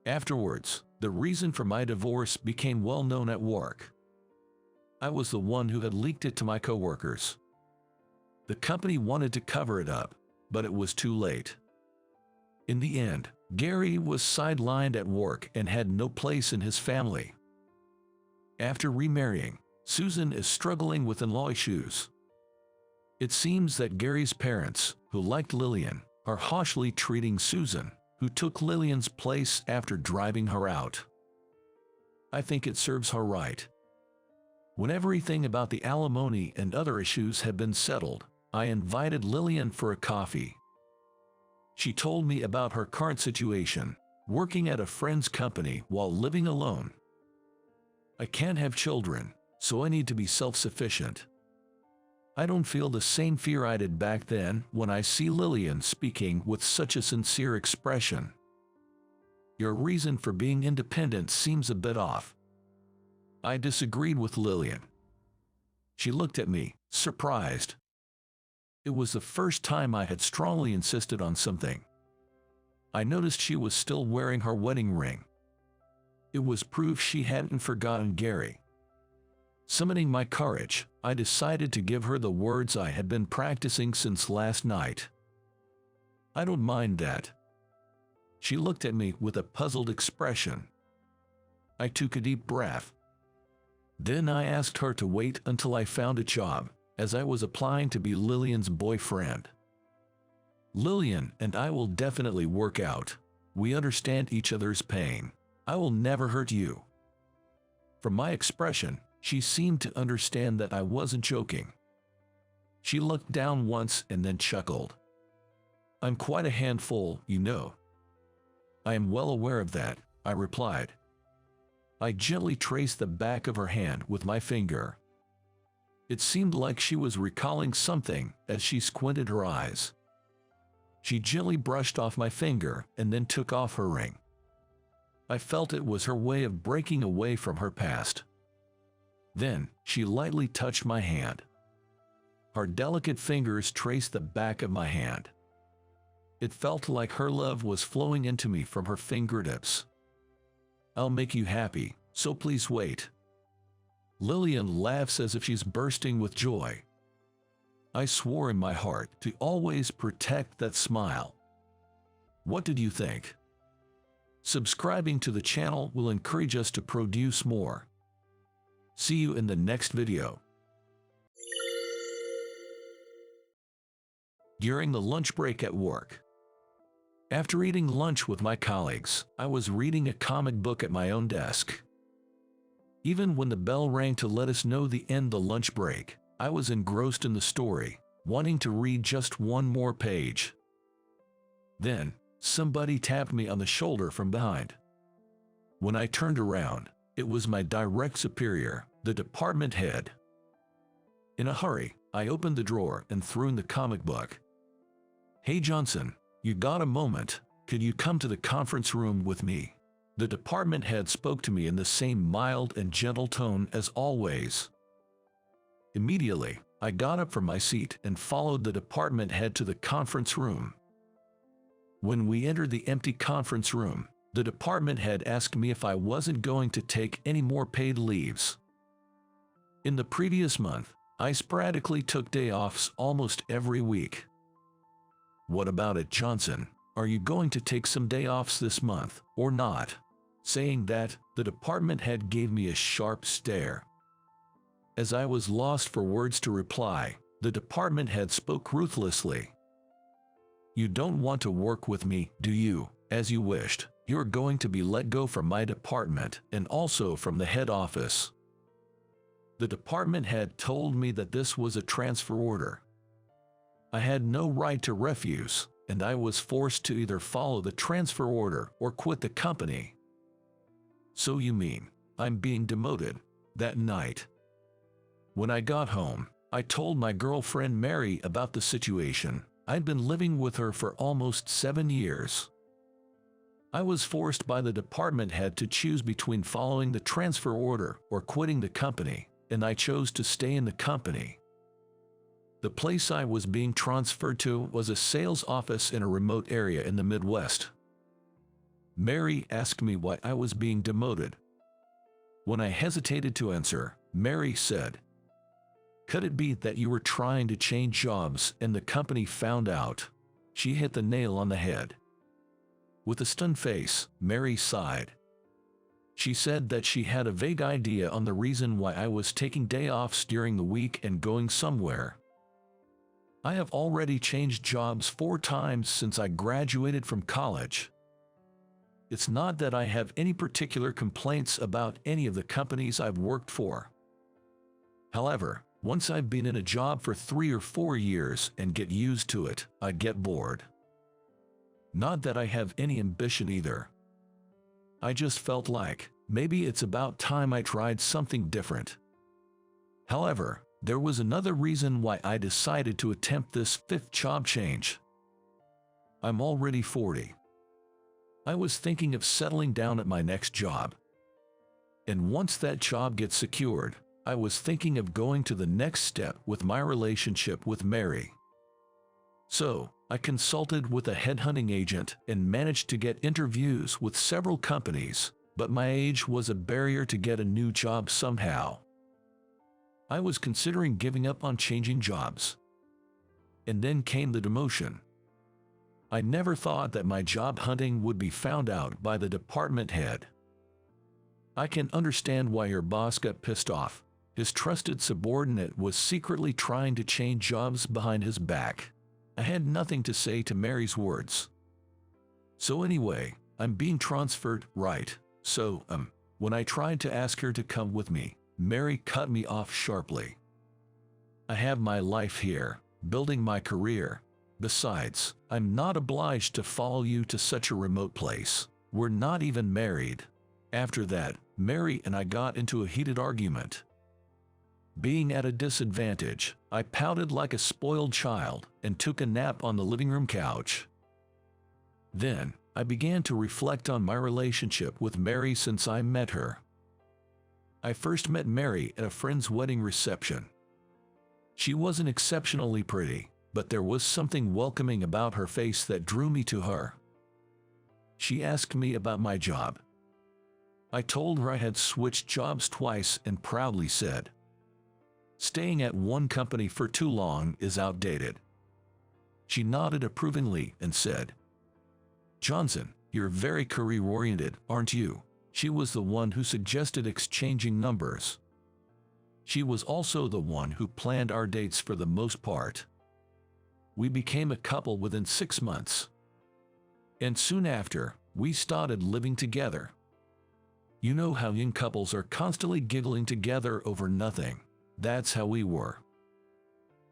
Afterwards, the reason for my divorce became well known at work. I was the one who had leaked it to my coworkers. The company wanted to cover it up, but it was too late. In the end, Gary was sidelined at work and had no place in his family. After remarrying, Susan is struggling with in-law issues. It seems that Gary's parents, who liked Lillian, are harshly treating Susan, who took Lillian's place after driving her out. I think it serves her right. When everything about the alimony and other issues had been settled, I invited Lillian for a coffee. She told me about her current situation, working at a friend's company while living alone. I can't have children, so I need to be self-sufficient. I don't feel the same fear I did back then when I see Lillian speaking with such a sincere expression. Your reason for being independent seems a bit off. I disagreed with Lillian. She looked at me, surprised. It was the first time I had strongly insisted on something. I noticed she was still wearing her wedding ring. It was proof she hadn't forgotten Gary. Summoning my courage, I decided to give her the words I had been practicing since last night. I don't mind that. She looked at me with a puzzled expression. I took a deep breath. Then I asked her to wait until I found a job, as I was applying to be Lillian's boyfriend. Lillian and I will definitely work out. We understand each other's pain. I will never hurt you. From my expression, she seemed to understand that I wasn't joking. She looked down once and then chuckled. I'm quite a handful, you know. I am well aware of that, I replied. I gently traced the back of her hand with my finger. It seemed like she was recalling something as she squinted her eyes. She gently brushed off my finger and then took off her ring. I felt it was her way of breaking away from her past. Then, she lightly touched my hand. Her delicate fingers traced the back of my hand. It felt like her love was flowing into me from her fingertips. I'll make you happy, so please wait. Lillian laughs as if she's bursting with joy. I swore in my heart to always protect that smile. What did you think? Subscribing to the channel will encourage us to produce more. See you in the next video. During the lunch break at work. After eating lunch with my colleagues, I was reading a comic book at my own desk. Even when the bell rang to let us know the end of the lunch break, I was engrossed in the story, wanting to read just one more page. Then, somebody tapped me on the shoulder from behind. When I turned around, it was my direct superior, the department head. In a hurry, I opened the drawer and threw in the comic book. "Hey Johnson, you got a moment? Could you come to the conference room with me?" The department head spoke to me in the same mild and gentle tone as always. Immediately, I got up from my seat and followed the department head to the conference room. When we entered the empty conference room, the department head asked me if I wasn't going to take any more paid leaves. In the previous month, I sporadically took day offs almost every week. "What about it, Johnson? Are you going to take some day offs this month, or not?" Saying that, the department head gave me a sharp stare. As I was lost for words to reply, the department head spoke ruthlessly. "You don't want to work with me, do you? As you wished. You're going to be let go from my department and also from the head office." The department head told me that this was a transfer order. I had no right to refuse, and I was forced to either follow the transfer order or quit the company. "So you mean I'm being demoted?" That night, when I got home, I told my girlfriend Mary about the situation. I'd been living with her for almost 7 years. I was forced by the department head to choose between following the transfer order or quitting the company, and I chose to stay in the company. The place I was being transferred to was a sales office in a remote area in the Midwest. Mary asked me why I was being demoted. When I hesitated to answer, Mary said, "Could it be that you were trying to change jobs and the company found out?" She hit the nail on the head. With a stunned face, Mary sighed. She said that she had a vague idea on the reason why I was taking day offs during the week and going somewhere. I have already changed jobs 4 times since I graduated from college. It's not that I have any particular complaints about any of the companies I've worked for. However, once I've been in a job for 3 or 4 years and get used to it, I get bored. Not that I have any ambition either. I just felt like maybe it's about time I tried something different. However, there was another reason why I decided to attempt this 5th job change. I'm already 40. I was thinking of settling down at my next job. And once that job gets secured, I was thinking of going to the next step with my relationship with Mary. So, I consulted with a headhunting agent and managed to get interviews with several companies, but my age was a barrier to get a new job somehow. I was considering giving up on changing jobs. And then came the demotion. I never thought that my job hunting would be found out by the department head. I can understand why your boss got pissed off. His trusted subordinate was secretly trying to change jobs behind his back. I had nothing to say to Mary's words. So anyway, I'm being transferred, right? So, when I tried to ask her to come with me, Mary cut me off sharply. I have my life here, building my career. Besides, I'm not obliged to follow you to such a remote place. We're not even married. After that, Mary and I got into a heated argument. Being at a disadvantage, I pouted like a spoiled child and took a nap on the living room couch. Then, I began to reflect on my relationship with Mary since I met her. I first met Mary at a friend's wedding reception. She wasn't exceptionally pretty, but there was something welcoming about her face that drew me to her. She asked me about my job. I told her I had switched jobs twice and proudly said, "Staying at one company for too long is outdated." She nodded approvingly and said, "Johnson, you're very career-oriented, aren't you?" She was the one who suggested exchanging numbers. She was also the one who planned our dates for the most part. We became a couple within 6 months. And soon after, we started living together. You know how young couples are constantly giggling together over nothing. That's how we were.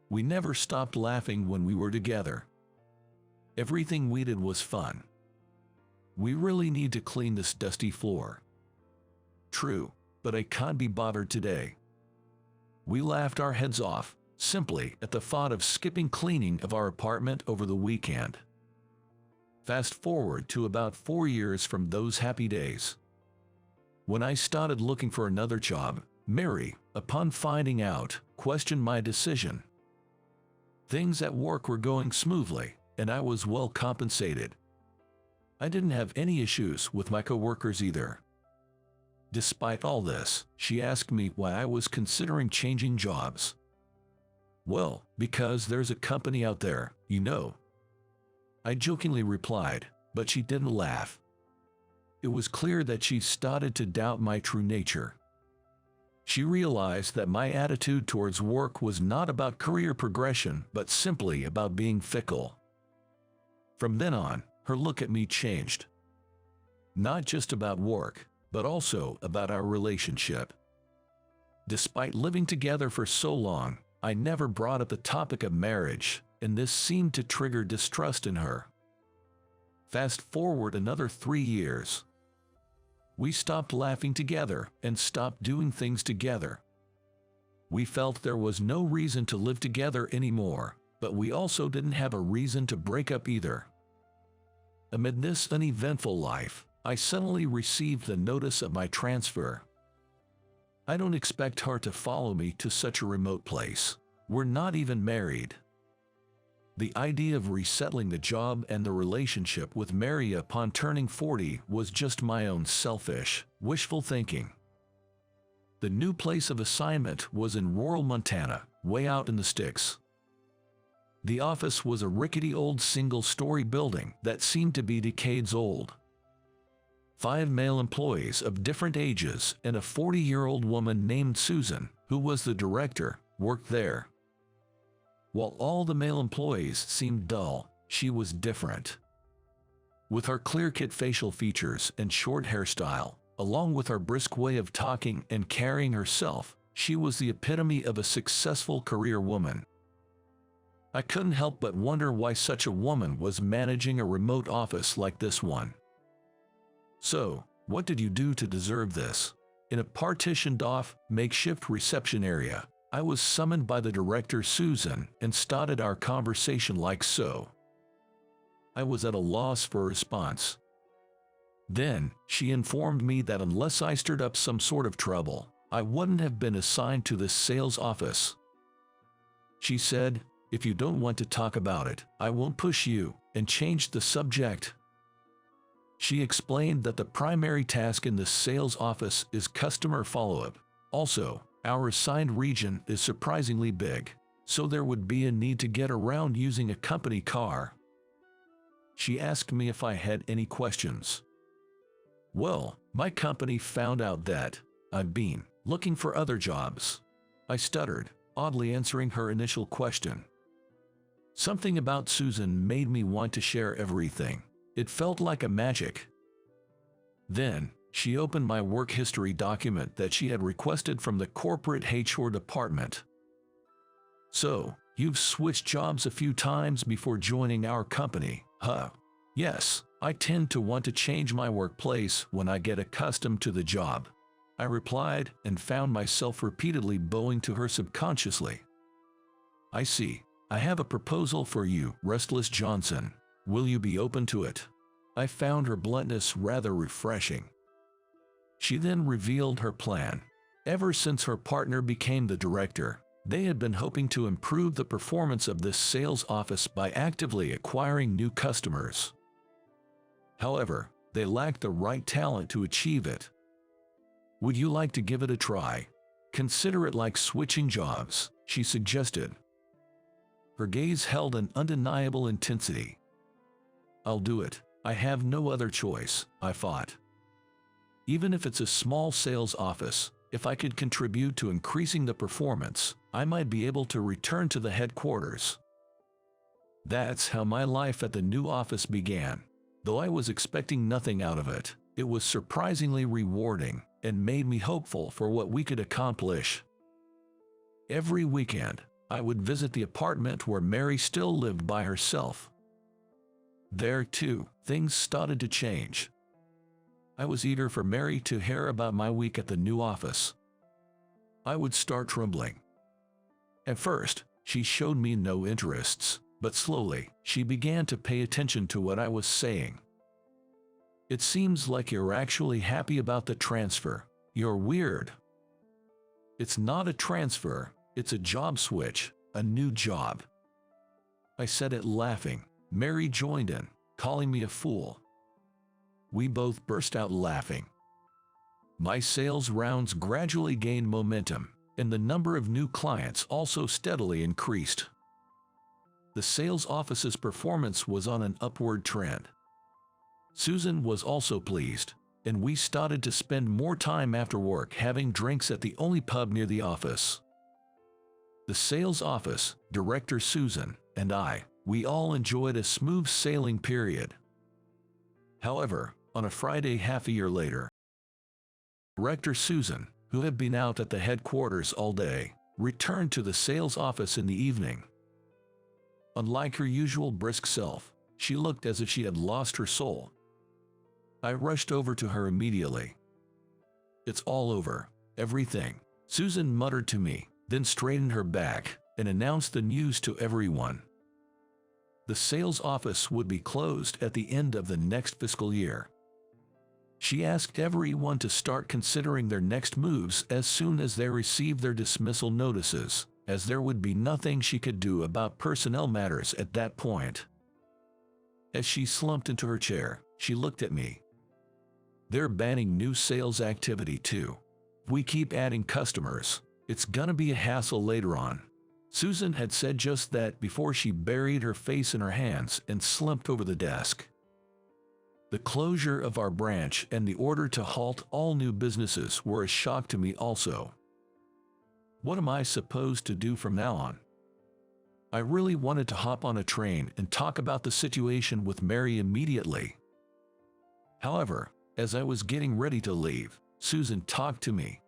We never stopped laughing when we were together. Everything we did was fun. We really need to clean this dusty floor. True, but I can't be bothered today. We laughed our heads off, simply at the thought of skipping cleaning of our apartment over the weekend. Fast forward to about 4 years from those happy days. When I started looking for another job, Mary, upon finding out, questioned my decision. Things at work were going smoothly, and I was well compensated. I didn't have any issues with my coworkers either. Despite all this, she asked me why I was considering changing jobs. Well, because there's a company out there, you know. I jokingly replied, but she didn't laugh. It was clear that she started to doubt my true nature. She realized that my attitude towards work was not about career progression, but simply about being fickle. From then on, her look at me changed. Not just about work, but also about our relationship. Despite living together for so long, I never brought up the topic of marriage, and this seemed to trigger distrust in her. Fast forward another 3 years. We stopped laughing together and stopped doing things together. We felt there was no reason to live together anymore, but we also didn't have a reason to break up either. Amid this uneventful life, I suddenly received the notice of my transfer. I don't expect her to follow me to such a remote place. We're not even married. The idea of resettling the job and the relationship with Mary upon turning 40 was just my own selfish, wishful thinking. The new place of assignment was in rural Montana, way out in the sticks. The office was a rickety old single-story building that seemed to be decades old. 5 male employees of different ages and a 40-year-old woman named Susan, who was the director, worked there. While all the male employees seemed dull, she was different. With her clear-cut facial features and short hairstyle, along with her brisk way of talking and carrying herself, she was the epitome of a successful career woman. I couldn't help but wonder why such a woman was managing a remote office like this one. So, what did you do to deserve this? In a partitioned-off, makeshift reception area, I was summoned by the director Susan and started our conversation like so. I was at a loss for a response. Then, she informed me that unless I stirred up some sort of trouble, I wouldn't have been assigned to this sales office. She said, "If you don't want to talk about it, I won't push you," and changed the subject. She explained that the primary task in the sales office is customer follow-up. Also, our assigned region is surprisingly big, so there would be a need to get around using a company car. She asked me if I had any questions. Well, my company found out that I'd been looking for other jobs. I stuttered, oddly answering her initial question. Something about Susan made me want to share everything. It felt like a magic. Then, she opened my work history document that she had requested from the corporate HR department. "So, you've switched jobs a few times before joining our company, huh?" "Yes, I tend to want to change my workplace when I get accustomed to the job," I replied and found myself repeatedly bowing to her subconsciously. "I see. I have a proposal for you, Restless Johnson. Will you be open to it?" I found her bluntness rather refreshing. She then revealed her plan. Ever since her partner became the director, they had been hoping to improve the performance of this sales office by actively acquiring new customers. However, they lacked the right talent to achieve it. "Would you like to give it a try? Consider it like switching jobs," she suggested. Her gaze held an undeniable intensity. "I'll do it. I have no other choice," I thought. Even if it's a small sales office, if I could contribute to increasing the performance, I might be able to return to the headquarters. That's how my life at the new office began. Though I was expecting nothing out of it, it was surprisingly rewarding and made me hopeful for what we could accomplish. Every weekend, I would visit the apartment where Mary still lived by herself. There, too, things started to change. I was eager for Mary to hear about my week at the new office. I would start trembling. At first, she showed me no interests, but slowly, she began to pay attention to what I was saying. "It seems like you're actually happy about the transfer. You're weird." "It's not a transfer, it's a job switch, a new job." I said it laughing. Mary joined in, calling me a fool. We both burst out laughing. My sales rounds gradually gained momentum, and the number of new clients also steadily increased. The sales office's performance was on an upward trend. Susan was also pleased, and we started to spend more time after work having drinks at the only pub near the office. The sales office, Director Susan, and we all enjoyed a smooth sailing period. However, on a Friday half a year later, Director Susan, who had been out at the headquarters all day, returned to the sales office in the evening. Unlike her usual brisk self, she looked as if she had lost her soul. I rushed over to her immediately. "It's all over, everything," Susan muttered to me, then straightened her back and announced the news to everyone. The sales office would be closed at the end of the next fiscal year. She asked everyone to start considering their next moves as soon as they received their dismissal notices, as there would be nothing she could do about personnel matters at that point. As she slumped into her chair, she looked at me. "They're banning new sales activity too. If we keep adding customers, it's gonna be a hassle later on." Susan had said just that before she buried her face in her hands and slumped over the desk. The closure of our branch and the order to halt all new businesses were a shock to me also. What am I supposed to do from now on? I really wanted to hop on a train and talk about the situation with Mary immediately. However, as I was getting ready to leave, Susan talked to me.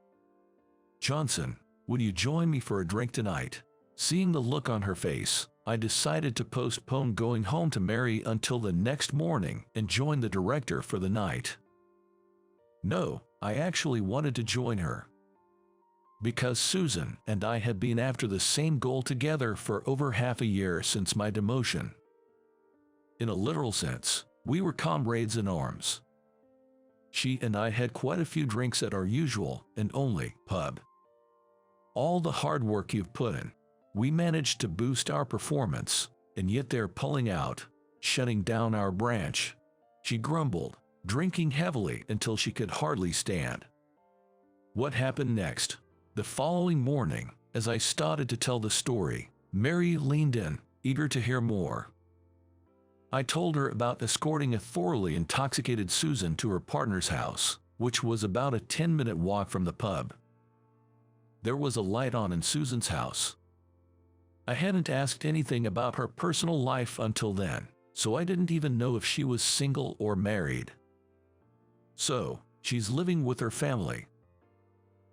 "Johnson, would you join me for a drink tonight?" Seeing the look on her face, I decided to postpone going home to Mary until the next morning and join the director for the night. No, I actually wanted to join her. Because Susan and I had been after the same goal together for over half a year since my demotion. In a literal sense, we were comrades in arms. She and I had quite a few drinks at our usual and only pub. "All the hard work you've put in. We managed to boost our performance, and yet they're pulling out, shutting down our branch," she grumbled, drinking heavily until she could hardly stand. What happened next? The following morning, as I started to tell the story, Mary leaned in, eager to hear more. I told her about escorting a thoroughly intoxicated Susan to her partner's house, which was about a 10-minute walk from the pub. There was a light on in Susan's house. I hadn't asked anything about her personal life until then, so I didn't even know if she was single or married. "So, she's living with her family."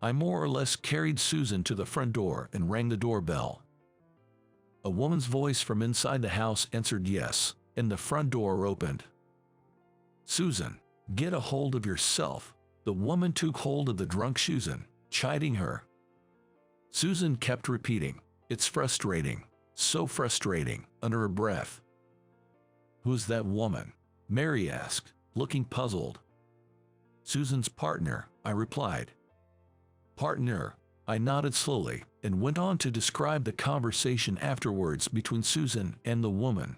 I more or less carried Susan to the front door and rang the doorbell. A woman's voice from inside the house answered yes, and the front door opened. "Susan, get a hold of yourself." The woman took hold of the drunk Susan, chiding her. Susan kept repeating, "It's frustrating, so frustrating," under her breath. "Who's that woman?" Mary asked, looking puzzled. "Susan's partner," I replied. "Partner?" I nodded slowly and went on to describe the conversation afterwards between Susan and the woman.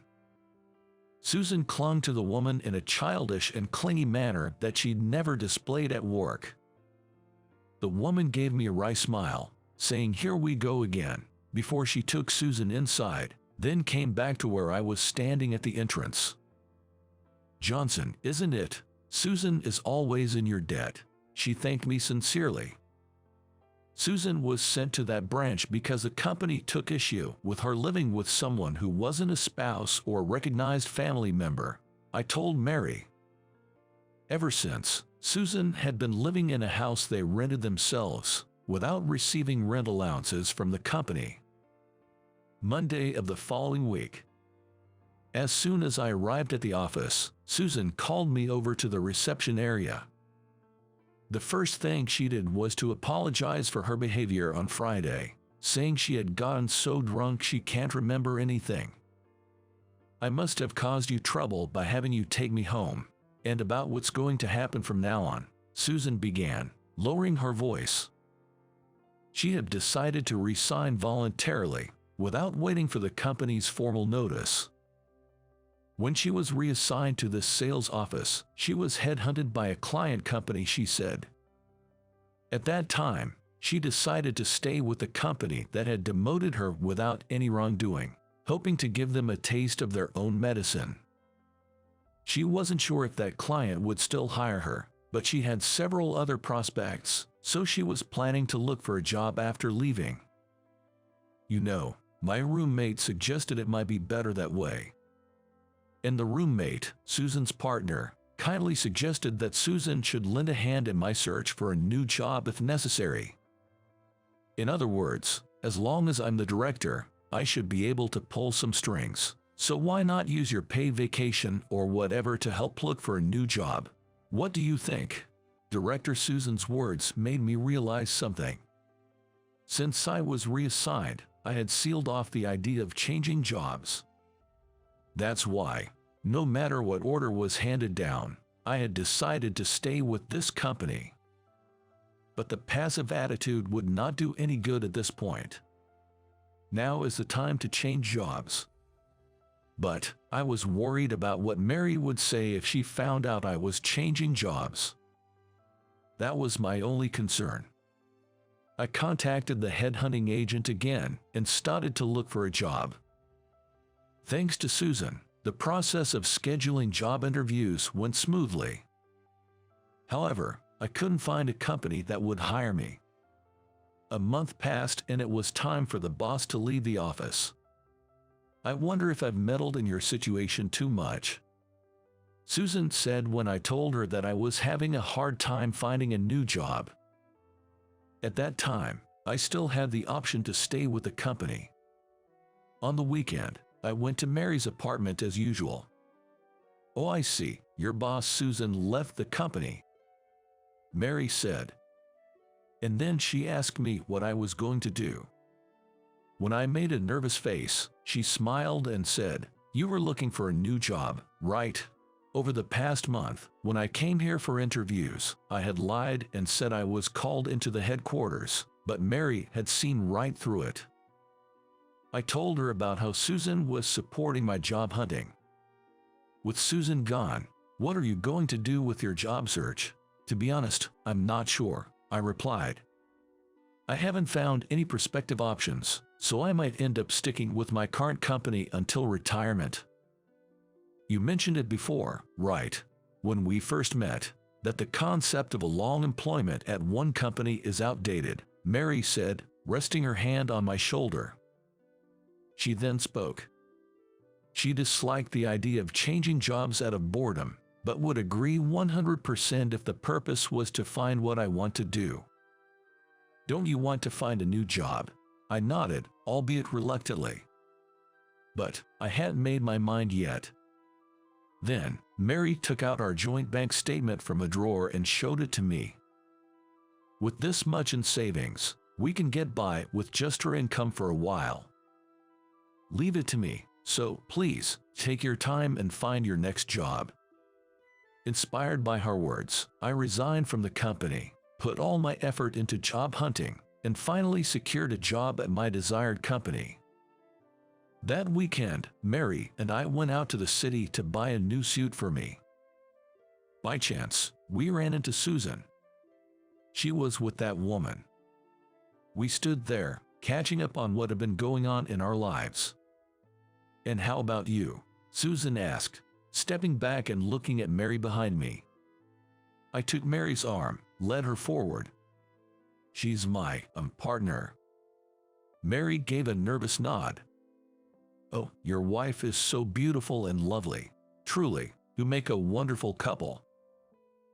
Susan clung to the woman in a childish and clingy manner that she'd never displayed at work. The woman gave me a wry smile, saying, "Here we go again," before she took Susan inside, then came back to where I was standing at the entrance. "Johnson, isn't it? Susan is always in your debt." She thanked me sincerely. Susan was sent to that branch because the company took issue with her living with someone who wasn't a spouse or recognized family member, I told Mary. Ever since, Susan had been living in a house they rented themselves, without receiving rent allowances from the company. Monday of the following week. As soon as I arrived at the office, Susan called me over to the reception area. The first thing she did was to apologize for her behavior on Friday. saying she had gotten so drunk she can't remember anything. I must have caused you trouble by having you take me home. And about what's going to happen from now on, Susan began, lowering her voice. She had decided to resign voluntarily, without waiting for the company's formal notice. When she was reassigned to the sales office, she was headhunted by a client company, she said. At that time, she decided to stay with the company that had demoted her without any wrongdoing, hoping to give them a taste of their own medicine. She wasn't sure if that client would still hire her, but she had several other prospects, so she was planning to look for a job after leaving. You know, my roommate suggested it might be better that way. And the roommate, Susan's partner, kindly suggested that Susan should lend a hand in my search for a new job if necessary. In other words, as long as I'm the director, I should be able to pull some strings. So why not use your paid vacation or whatever to help look for a new job? What do you think? Director Susan's words made me realize something. Since I was reassigned, I had sealed off the idea of changing jobs. That's why, no matter what order was handed down, I had decided to stay with this company. But the passive attitude would not do any good at this point. Now is the time to change jobs. But I was worried about what Mary would say if she found out I was changing jobs. That was my only concern. I contacted the headhunting agent again and started to look for a job. Thanks to Susan, the process of scheduling job interviews went smoothly. However, I couldn't find a company that would hire me. A month passed and it was time for the boss to leave the office. I wonder if I've meddled in your situation too much. Susan said when I told her that I was having a hard time finding a new job. At that time, I still had the option to stay with the company. On the weekend, I went to Mary's apartment as usual. Oh, I see, your boss Susan left the company, Mary said. And then she asked me what I was going to do. When I made a nervous face, she smiled and said, "You were looking for a new job, right?" Over the past month, when I came here for interviews, I had lied and said I was called into the headquarters, but Mary had seen right through it. I told her about how Susan was supporting my job hunting. With Susan gone, what are you going to do with your job search? To be honest, I'm not sure, I replied. I haven't found any prospective options, so I might end up sticking with my current company until retirement. You mentioned it before, right, when we first met, that the concept of a long employment at one company is outdated, Mary said, resting her hand on my shoulder. She then spoke. She disliked the idea of changing jobs out of boredom, but would agree 100% if the purpose was to find what I want to do. Don't you want to find a new job? I nodded, albeit reluctantly. But I hadn't made my mind yet. Then, Mary took out our joint bank statement from a drawer and showed it to me. With this much in savings, we can get by with just her income for a while. Leave it to me, so please, take your time and find your next job. Inspired by her words, I resigned from the company, put all my effort into job hunting, and finally secured a job at my desired company. That weekend, Mary and I went out to the city to buy a new suit for me. By chance, we ran into Susan. She was with that woman. We stood there, catching up on what had been going on in our lives. "And how about you?" Susan asked, stepping back and looking at Mary behind me. I took Mary's arm, led her forward. "She's my partner." Mary gave a nervous nod. "Oh, your wife is so beautiful and lovely. Truly, you make a wonderful couple."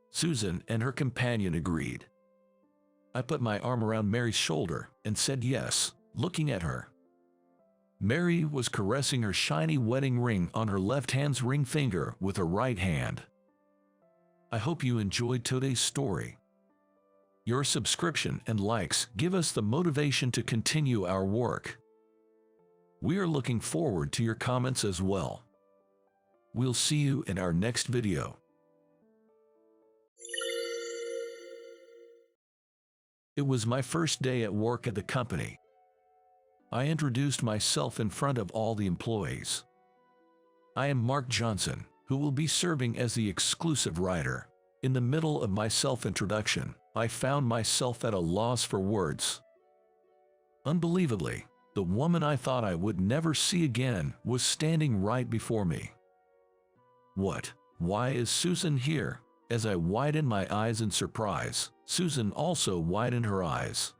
Susan and her companion agreed. I put my arm around Mary's shoulder and said yes, looking at her. Mary was caressing her shiny wedding ring on her left hand's ring finger with her right hand. I hope you enjoyed today's story. Your subscription and likes give us the motivation to continue our work. We are looking forward to your comments as well. We'll see you in our next video. It was my first day at work at the company. I introduced myself in front of all the employees. I am Mark Johnson, who will be serving as the exclusive writer. In the middle of my self-introduction, I found myself at a loss for words. Unbelievably, the woman I thought I would never see again was standing right before me. What? Why is Susan here? As I widened my eyes in surprise, Susan also widened her eyes.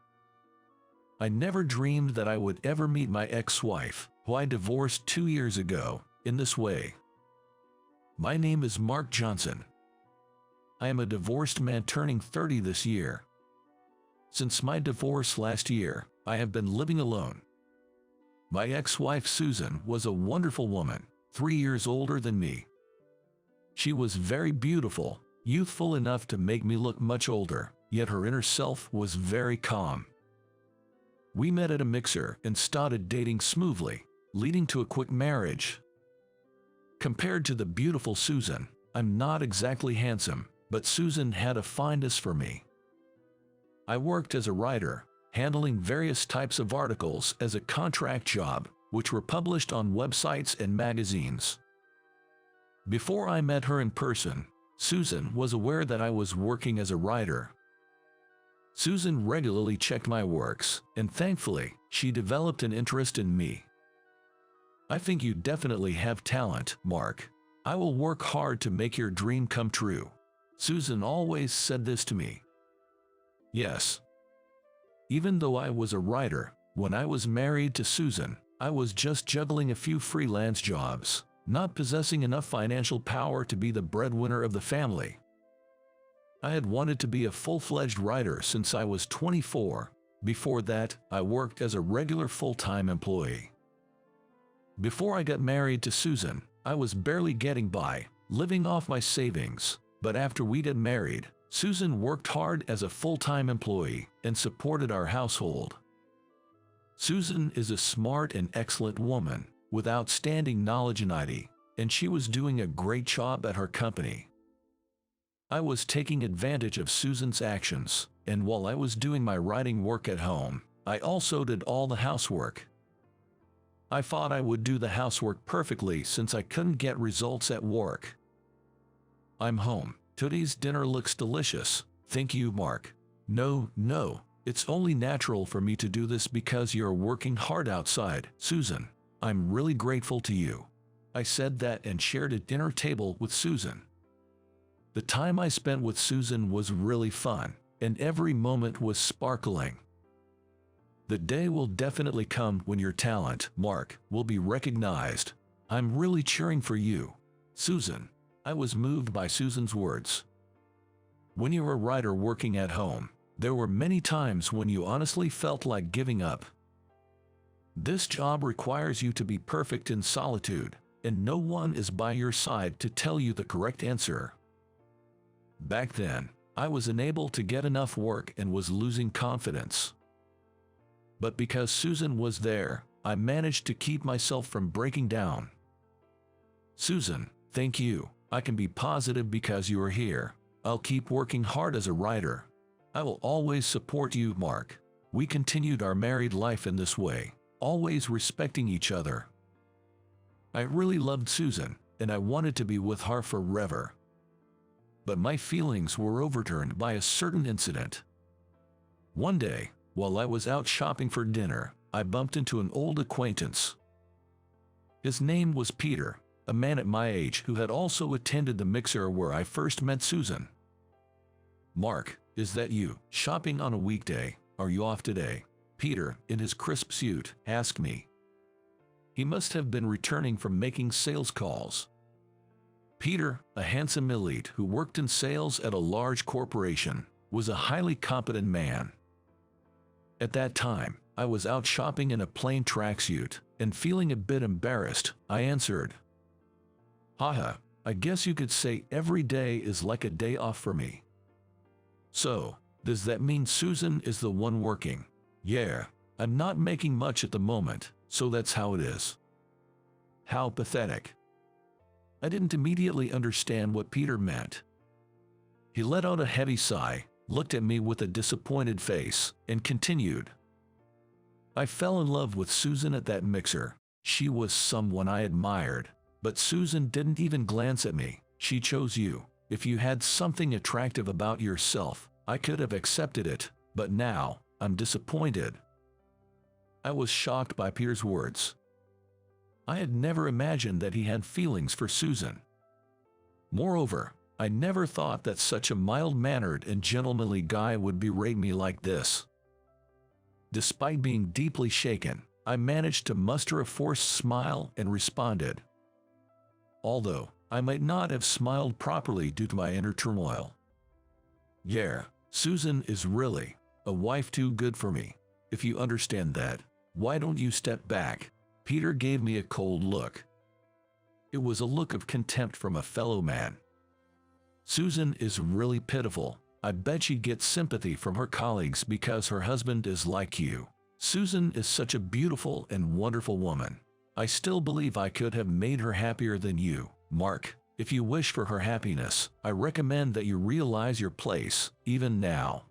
I never dreamed that I would ever meet my ex-wife, who I divorced 2 years ago, in this way. My name is Mark Johnson. I am a divorced man turning 30 this year. Since my divorce last year, I have been living alone. My ex-wife Susan was a wonderful woman, 3 years older than me. She was very beautiful, youthful enough to make me look much older, yet her inner self was very calm. We met at a mixer and started dating smoothly, leading to a quick marriage. Compared to the beautiful Susan, I'm not exactly handsome, but Susan had a fondness for me. I worked as a writer, handling various types of articles as a contract job, which were published on websites and magazines. Before I met her in person, Susan was aware that I was working as a writer. Susan regularly checked my works, and thankfully, she developed an interest in me. I think you definitely have talent, Mark. I will work hard to make your dream come true. Susan always said this to me. Yes. Even though I was a writer, when I was married to Susan, I was just juggling a few freelance jobs, not possessing enough financial power to be the breadwinner of the family. I had wanted to be a full-fledged writer since I was 24. Before that, I worked as a regular full-time employee. Before I got married to Susan, I was barely getting by, living off my savings, but after we got married, Susan worked hard as a full-time employee and supported our household. Susan is a smart and excellent woman, with outstanding knowledge and ID, and she was doing a great job at her company. I was taking advantage of Susan's actions, and while I was doing my writing work at home, I also did all the housework. I thought I would do the housework perfectly since I couldn't get results at work. I'm home. Today's dinner looks delicious. Thank you, Mark. No, it's only natural for me to do this because you're working hard outside, Susan. I'm really grateful to you. I said that and shared a dinner table with Susan. The time I spent with Susan was really fun, and every moment was sparkling. The day will definitely come when your talent, Mark, will be recognized. I'm really cheering for you, Susan. I was moved by Susan's words. When you're a writer working at home, there were many times when you honestly felt like giving up. This job requires you to be perfect in solitude, and no one is by your side to tell you the correct answer. Back then, I was unable to get enough work and was losing confidence. But because Susan was there, I managed to keep myself from breaking down. Susan, thank you. I can be positive because you are here. I'll keep working hard as a writer. I will always support you, Mark. We continued our married life in this way, always respecting each other. I really loved Susan, and I wanted to be with her forever. But my feelings were overturned by a certain incident. One day, while I was out shopping for dinner, I bumped into an old acquaintance. His name was Peter, a man at my age who had also attended the mixer where I first met Susan. Mark, is that you, shopping on a weekday? Are you off today? Peter, in his crisp suit, asked me. He must have been returning from making sales calls. Peter, a handsome elite who worked in sales at a large corporation, was a highly competent man. At that time, I was out shopping in a plain tracksuit, and feeling a bit embarrassed, I answered, "Haha, I guess you could say every day is like a day off for me." So, Does that mean Susan is the one working? Yeah, I'm not making much at the moment, so that's how it is. How pathetic. I didn't immediately understand what Peter meant. He let out a heavy sigh, looked at me with a disappointed face, and continued. I fell in love with Susan at that mixer. She was someone I admired, but Susan didn't even glance at me. She chose you. If you had something attractive about yourself, I could have accepted it, but now, I'm disappointed. I was shocked by Peter's words. I had never imagined that he had feelings for Susan. Moreover, I never thought that such a mild-mannered and gentlemanly guy would berate me like this. Despite being deeply shaken, I managed to muster a forced smile and responded. Although, I might not have smiled properly due to my inner turmoil. Yeah, Susan is really a wife too good for me. If you understand that, why don't you step back? Peter gave me a cold look. It was a look of contempt from a fellow man. Susan is really pitiful. I bet she gets sympathy from her colleagues because her husband is like you. Susan is such a beautiful and wonderful woman. I still believe I could have made her happier than you, Mark. If you wish for her happiness, I recommend that you realize your place, even now.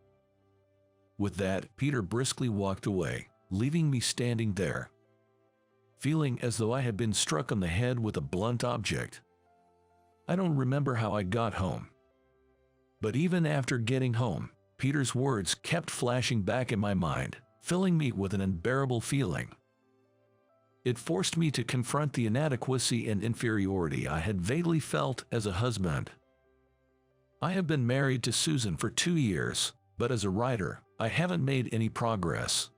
With that, Peter briskly walked away, leaving me standing there, feeling as though I had been struck on the head with a blunt object. I don't remember how I got home. But even after getting home, Peter's words kept flashing back in my mind, filling me with an unbearable feeling. It forced me to confront the inadequacy and inferiority I had vaguely felt as a husband. I have been married to Susan for 2 years, but as a writer, I haven't made any progress.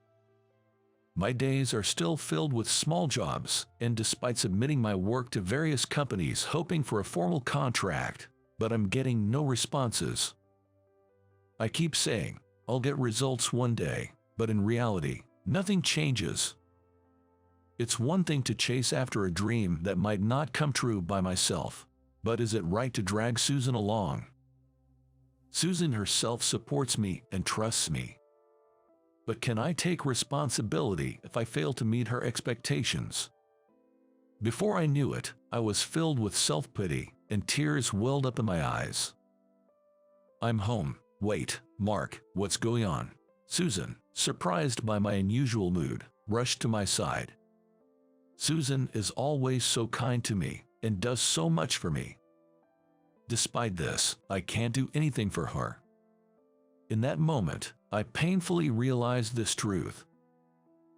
My days are still filled with small jobs, and despite submitting my work to various companies hoping for a formal contract, but I'm getting no responses. I keep saying, I'll get results one day, but in reality, nothing changes. It's one thing to chase after a dream that might not come true by myself, but is it right to drag Susan along? Susan herself supports me and trusts me. But can I take responsibility if I fail to meet her expectations? Before I knew it, I was filled with self-pity, and tears welled up in my eyes. I'm home. Wait, Mark, what's going on? Susan, surprised by my unusual mood, rushed to my side. Susan is always so kind to me, and does so much for me. Despite this, I can't do anything for her. In that moment, I painfully realized this truth.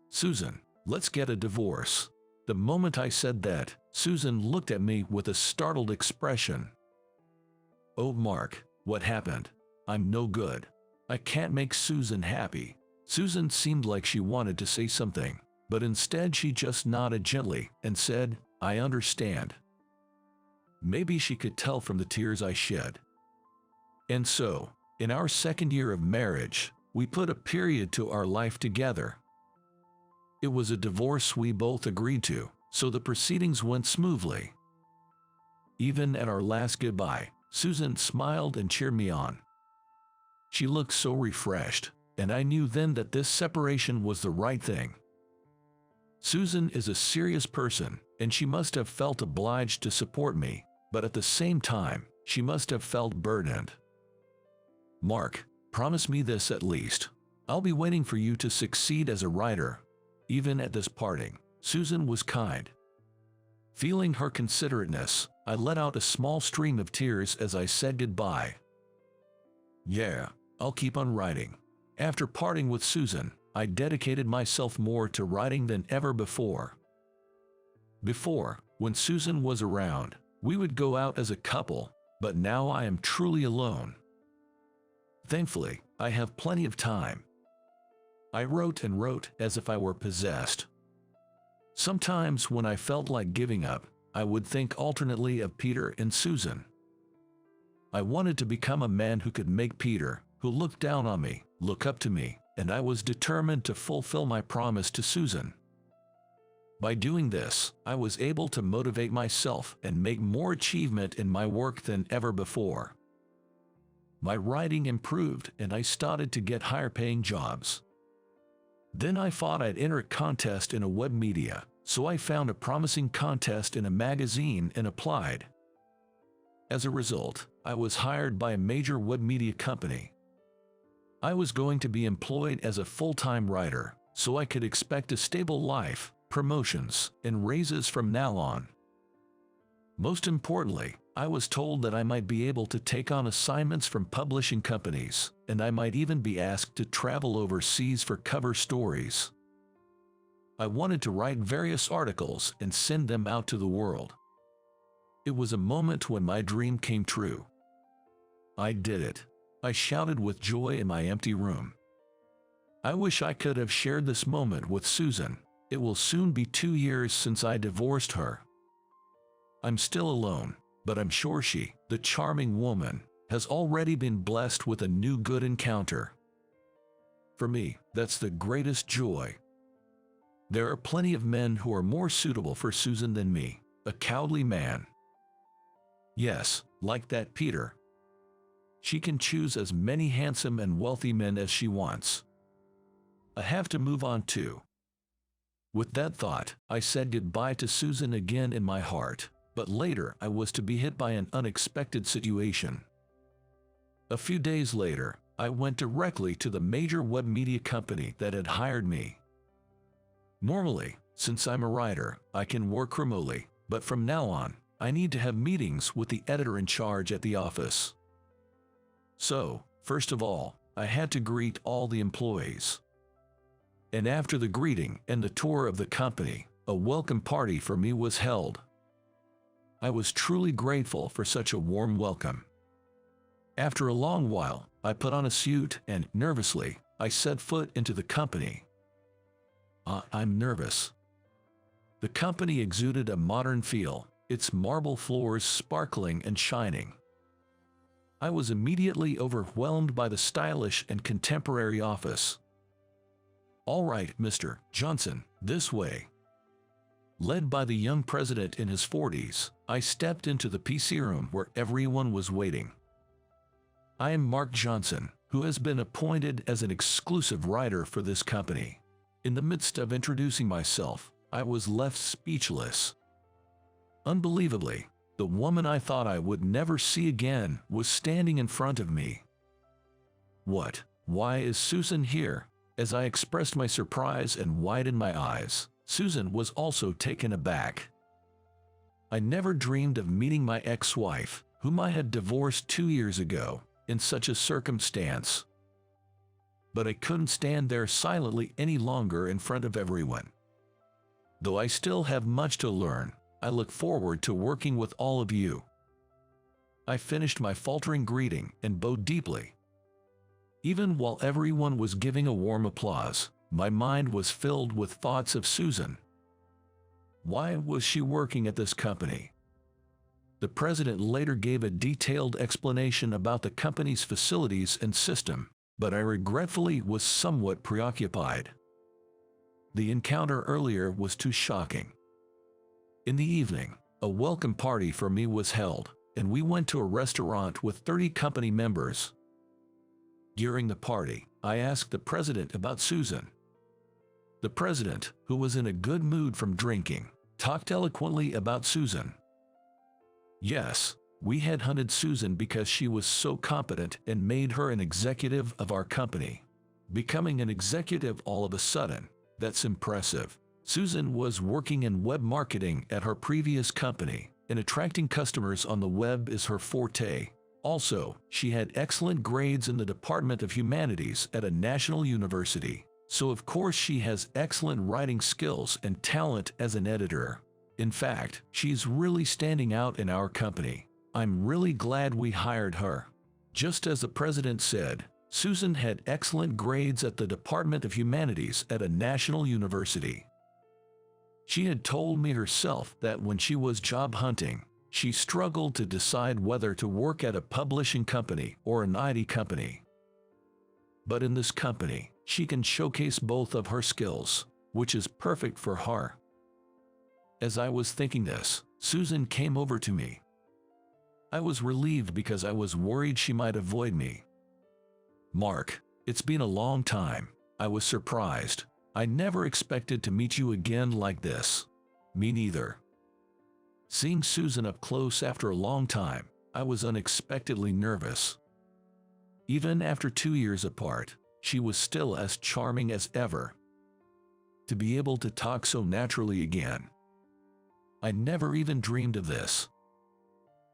Susan, let's get a divorce. The moment I said that, Susan looked at me with a startled expression. Oh, Mark, what happened? I'm no good. I can't make Susan happy. Susan seemed like she wanted to say something, but instead she just nodded gently and said, I understand. Maybe she could tell from the tears I shed. And so, in our 2nd year of marriage, we put a period to our life together. It was a divorce we both agreed to, so the proceedings went smoothly. Even at our last goodbye, Susan smiled and cheered me on. She looked so refreshed, and I knew then that this separation was the right thing. Susan is a serious person, and she must have felt obliged to support me, but at the same time, she must have felt burdened. Mark, promise me this at least. I'll be waiting for you to succeed as a writer. Even at this parting, Susan was kind. Feeling her considerateness, I let out a small stream of tears as I said goodbye. Yeah, I'll keep on writing. After parting with Susan, I dedicated myself more to writing than ever before. Before, when Susan was around, we would go out as a couple, but now I am truly alone. Thankfully, I have plenty of time. I wrote and wrote as if I were possessed. Sometimes when I felt like giving up, I would think alternately of Peter and Susan. I wanted to become a man who could make Peter, who looked down on me, look up to me, and I was determined to fulfill my promise to Susan. By doing this, I was able to motivate myself and make more achievement in my work than ever before. My writing improved and I started to get higher-paying jobs. Then I thought I'd enter a contest in a web media, so I found a promising contest in a magazine and applied. As a result, I was hired by a major web media company. I was going to be employed as a full-time writer, so I could expect a stable life, promotions, and raises from now on. Most importantly, I was told that I might be able to take on assignments from publishing companies, and I might even be asked to travel overseas for cover stories. I wanted to write various articles and send them out to the world. It was a moment when my dream came true. I did it. I shouted with joy in my empty room. I wish I could have shared this moment with Susan. It will soon be 2 years since I divorced her. I'm still alone, but I'm sure she, the charming woman, has already been blessed with a new good encounter. For me, that's the greatest joy. There are plenty of men who are more suitable for Susan than me, a cowardly man. Yes, like that Peter. She can choose as many handsome and wealthy men as she wants. I have to move on too. With that thought, I said goodbye to Susan again in my heart, but later I was to be hit by an unexpected situation. A few days later, I went directly to the major web media company that had hired me. Normally, since I'm a writer, I can work remotely, but from now on, I need to have meetings with the editor in charge at the office. So, first of all, I had to greet all the employees. And after the greeting and the tour of the company, a welcome party for me was held. I was truly grateful for such a warm welcome. After a long while, I put on a suit and, nervously, I set foot into the company. I'm nervous. The company exuded a modern feel, its marble floors sparkling and shining. I was immediately overwhelmed by the stylish and contemporary office. "All right, Mr. Johnson, this way." Led by the young president in his 40s, I stepped into the PC room where everyone was waiting. I am Mark Johnson, who has been appointed as an exclusive writer for this company. In the midst of introducing myself, I was left speechless. Unbelievably, the woman I thought I would never see again was standing in front of me. "What? Why is Susan here?" As I expressed my surprise and widened my eyes, Susan was also taken aback. I never dreamed of meeting my ex-wife, whom I had divorced 2 years ago, in such a circumstance. But I couldn't stand there silently any longer in front of everyone. Though I still have much to learn, I look forward to working with all of you. I finished my faltering greeting and bowed deeply. Even while everyone was giving a warm applause, my mind was filled with thoughts of Susan. Why was she working at this company? The president later gave a detailed explanation about the company's facilities and system, but I regretfully was somewhat preoccupied. The encounter earlier was too shocking. In the evening, a welcome party for me was held, and we went to a restaurant with 30 company members. During the party, I asked the president about Susan. The president, who was in a good mood from drinking, talked eloquently about Susan. Yes, we had hunted Susan because she was so competent and made her an executive of our company. Becoming an executive all of a sudden, that's impressive. Susan was working in web marketing at her previous company, and attracting customers on the web is her forte. Also, she had excellent grades in the Department of Humanities at a national university, so of course she has excellent writing skills and talent as an editor. In fact, she's really standing out in our company. I'm really glad we hired her. Just as the president said, Susan had excellent grades at the Department of Humanities at a national university. She had told me herself that when she was job hunting, she struggled to decide whether to work at a publishing company or an IT company. But in this company, she can showcase both of her skills, which is perfect for her. As I was thinking this, Susan came over to me. I was relieved because I was worried she might avoid me. "Mark, it's been a long time." I was surprised. "I never expected to meet you again like this." "Me neither." Seeing Susan up close after a long time, I was unexpectedly nervous. Even after 2 years apart, she was still as charming as ever. To be able to talk so naturally again. I never even dreamed of this.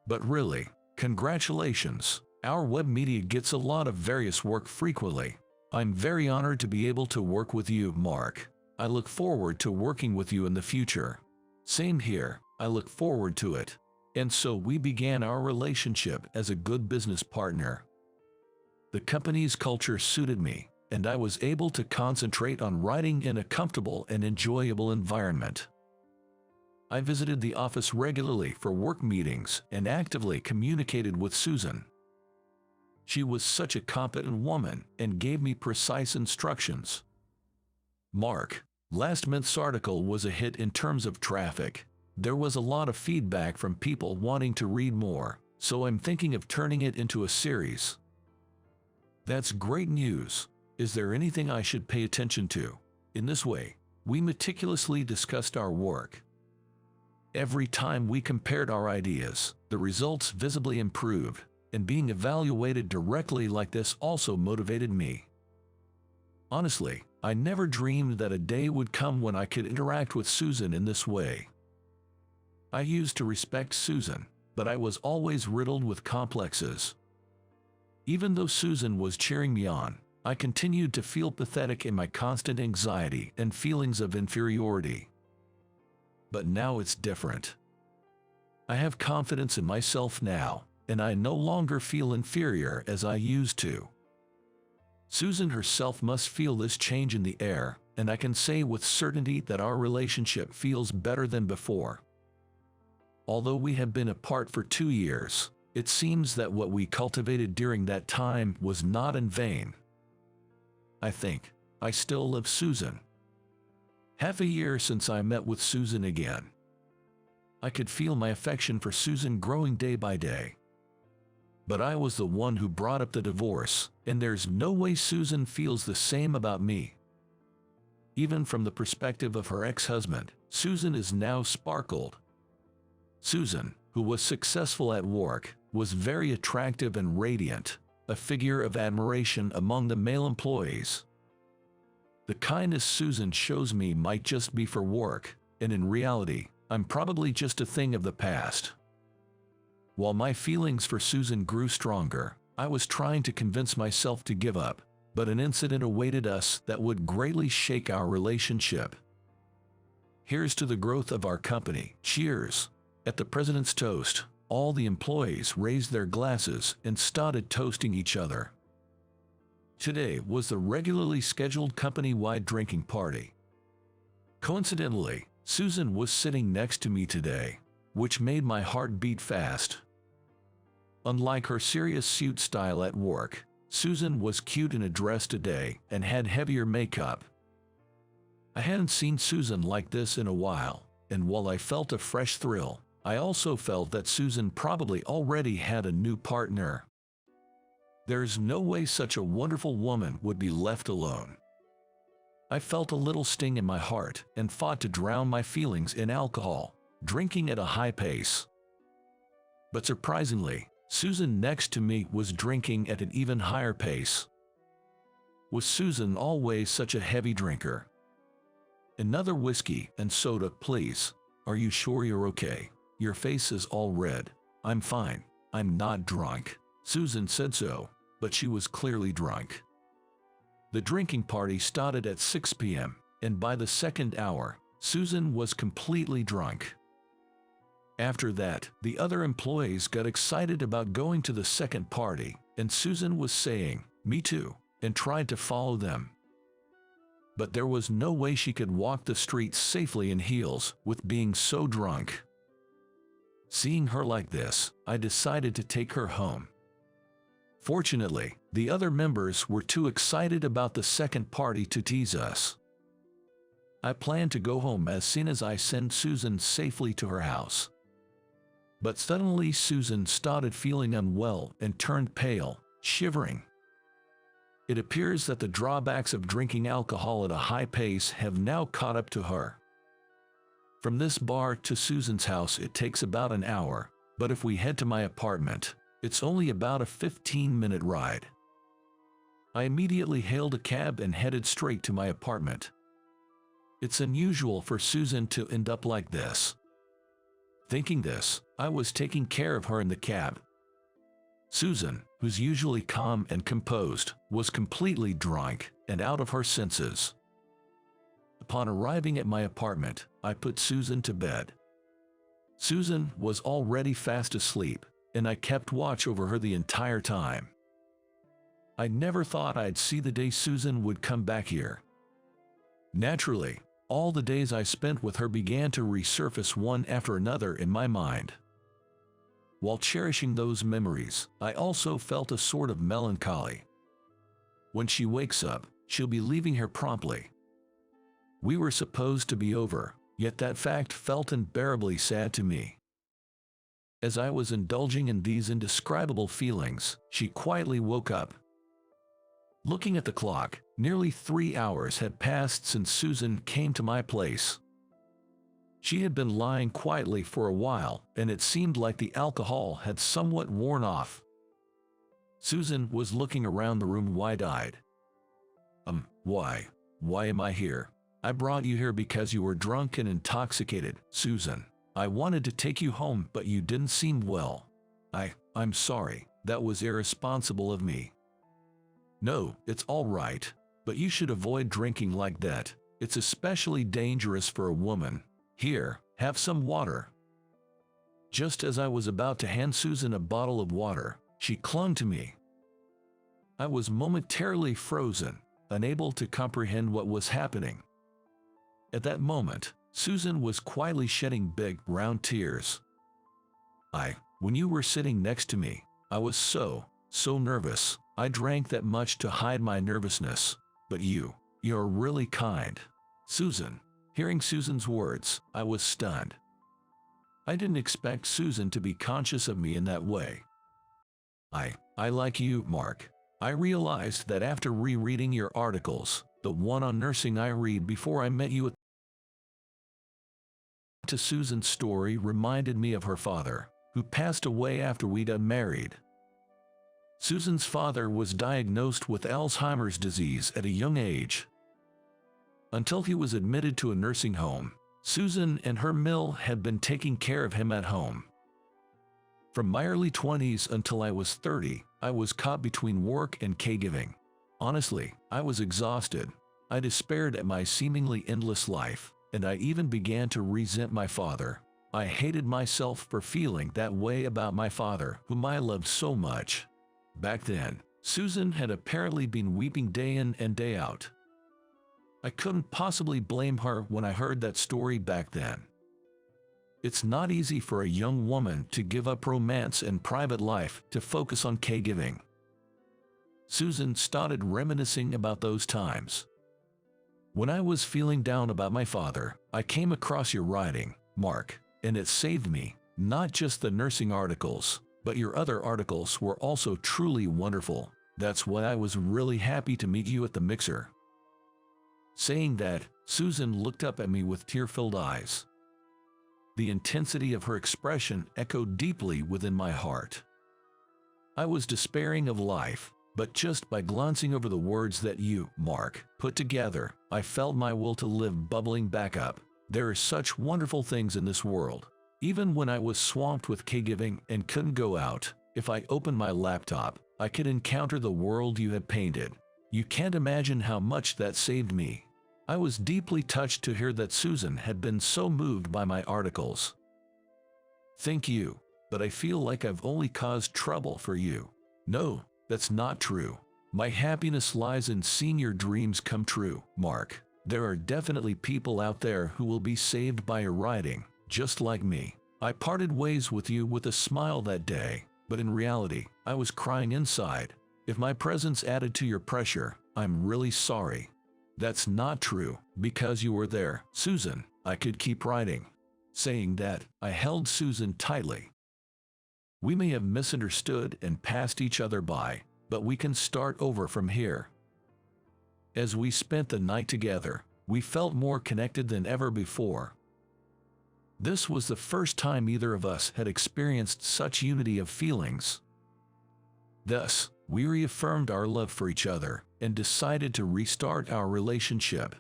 But really, congratulations. Our web media gets a lot of various work frequently. I'm very honored to be able to work with you, Mark. I look forward to working with you in the future. Same here, I look forward to it. And so we began our relationship as a good business partner. The company's culture suited me, and I was able to concentrate on writing in a comfortable and enjoyable environment. I visited the office regularly for work meetings and actively communicated with Susan. She was such a competent woman and gave me precise instructions. "Mark, last month's article was a hit in terms of traffic. There was a lot of feedback from people wanting to read more, so I'm thinking of turning it into a series." "That's great news. Is there anything I should pay attention to?" In this way, we meticulously discussed our work. Every time we compared our ideas, the results visibly improved, and being evaluated directly like this also motivated me. Honestly, I never dreamed that a day would come when I could interact with Susan in this way. I used to respect Susan, but I was always riddled with complexes. Even though Susan was cheering me on, I continued to feel pathetic in my constant anxiety and feelings of inferiority. But now it's different. I have confidence in myself now, and I no longer feel inferior as I used to. Susan herself must feel this change in the air, and I can say with certainty that our relationship feels better than before. Although we have been apart for 2 years, it seems that what we cultivated during that time was not in vain. I think I still love Susan. Half a year since I met with Susan again. I could feel my affection for Susan growing day by day. But I was the one who brought up the divorce, and there's no way Susan feels the same about me. Even from the perspective of her ex-husband, Susan is now sparkled. Susan, who was successful at work, was very attractive and radiant, a figure of admiration among the male employees. The kindness Susan shows me might just be for work, and in reality, I'm probably just a thing of the past. While my feelings for Susan grew stronger, I was trying to convince myself to give up, but an incident awaited us that would greatly shake our relationship. Here's to the growth of our company. Cheers. At the president's toast, all the employees raised their glasses and started toasting each other. Today was the regularly scheduled company-wide drinking party. Coincidentally, Susan was sitting next to me today, which made my heart beat fast. Unlike her serious suit style at work, Susan was cute in a dress today and had heavier makeup. I hadn't seen Susan like this in a while, and while I felt a fresh thrill, I also felt that Susan probably already had a new partner. There's no way such a wonderful woman would be left alone. I felt a little sting in my heart and fought to drown my feelings in alcohol, drinking at a high pace. But surprisingly, Susan next to me was drinking at an even higher pace. Was Susan always such a heavy drinker? "Another whiskey and soda, please. Are you sure you're okay? Your face is all red." "I'm fine. I'm not drunk." Susan said so, but she was clearly drunk. The drinking party started at 6 p.m., and by the second hour, Susan was completely drunk. After that, the other employees got excited about going to the second party, and Susan was saying, "Me too," and tried to follow them. But there was no way she could walk the streets safely in heels with being so drunk. Seeing her like this, I decided to take her home. Fortunately, the other members were too excited about the second party to tease us. I planned to go home as soon as I sent Susan safely to her house. But suddenly Susan started feeling unwell and turned pale, shivering. It appears that the drawbacks of drinking alcohol at a high pace have now caught up to her. From this bar to Susan's house it takes about an hour, but if we head to my apartment, it's only about a 15-minute ride. I immediately hailed a cab and headed straight to my apartment. It's unusual for Susan to end up like this. Thinking this, I was taking care of her in the cab. Susan, who's usually calm and composed, was completely drunk and out of her senses. Upon arriving at my apartment, I put Susan to bed. Susan was already fast asleep, and I kept watch over her the entire time. I never thought I'd see the day Susan would come back here. Naturally, all the days I spent with her began to resurface one after another in my mind. While cherishing those memories, I also felt a sort of melancholy. When she wakes up, she'll be leaving here promptly. We were supposed to be over, yet that fact felt unbearably sad to me. As I was indulging in these indescribable feelings, she quietly woke up. Looking at the clock, nearly 3 hours had passed since Susan came to my place. She had been lying quietly for a while, and it seemed like the alcohol had somewhat worn off. Susan was looking around the room wide-eyed. Why am I here? I brought you here because you were drunk and intoxicated, Susan. I wanted to take you home, but you didn't seem well. I'm sorry, that was irresponsible of me. No, it's all right, but you should avoid drinking like that. It's especially dangerous for a woman. Here, have some water. Just as I was about to hand Susan a bottle of water, she clung to me. I was momentarily frozen, unable to comprehend what was happening. At that moment, Susan was quietly shedding big, round tears. When you were sitting next to me, I was so nervous. I drank that much to hide my nervousness. But you're really kind. Susan. Hearing Susan's words, I was stunned. I didn't expect Susan to be conscious of me in that way. I like you, Mark. I realized that after rereading your articles, the one on nursing I read before I met you at to Susan's story reminded me of her father, who passed away after we'd got married. Susan's father was diagnosed with Alzheimer's disease at a young age. Until he was admitted to a nursing home, Susan and her mill had been taking care of him at home. From my early 20s until I was 30, I was caught between work and caregiving. Honestly, I was exhausted. I despaired at my seemingly endless life, and I even began to resent my father. I hated myself for feeling that way about my father, whom I loved so much. Back then, Susan had apparently been weeping day in and day out. I couldn't possibly blame her when I heard that story back then. It's not easy for a young woman to give up romance and private life to focus on caregiving. Susan started reminiscing about those times. When I was feeling down about my father, I came across your writing, Mark, and it saved me. Not just the nursing articles, but your other articles were also truly wonderful. That's why I was really happy to meet you at the mixer. Saying that, Susan looked up at me with tear-filled eyes. The intensity of her expression echoed deeply within my heart. I was despairing of life, but just by glancing over the words that you, Mark, put together, I felt my will to live bubbling back up. There are such wonderful things in this world. Even when I was swamped with caregiving and couldn't go out, if I opened my laptop, I could encounter the world you had painted. You can't imagine how much that saved me. I was deeply touched to hear that Susan had been so moved by my articles. Thank you, but I feel like I've only caused trouble for you. No, that's not true. My happiness lies in seeing your dreams come true, Mark. There are definitely people out there who will be saved by your writing, just like me. I parted ways with you with a smile that day, but in reality, I was crying inside. If my presence added to your pressure, I'm really sorry. That's not true. Because you were there, Susan, I could keep writing. Saying that, I held Susan tightly. We may have misunderstood and passed each other by, but we can start over from here. As we spent the night together, we felt more connected than ever before. This was the first time either of us had experienced such unity of feelings. Thus, we reaffirmed our love for each other and decided to restart our relationship.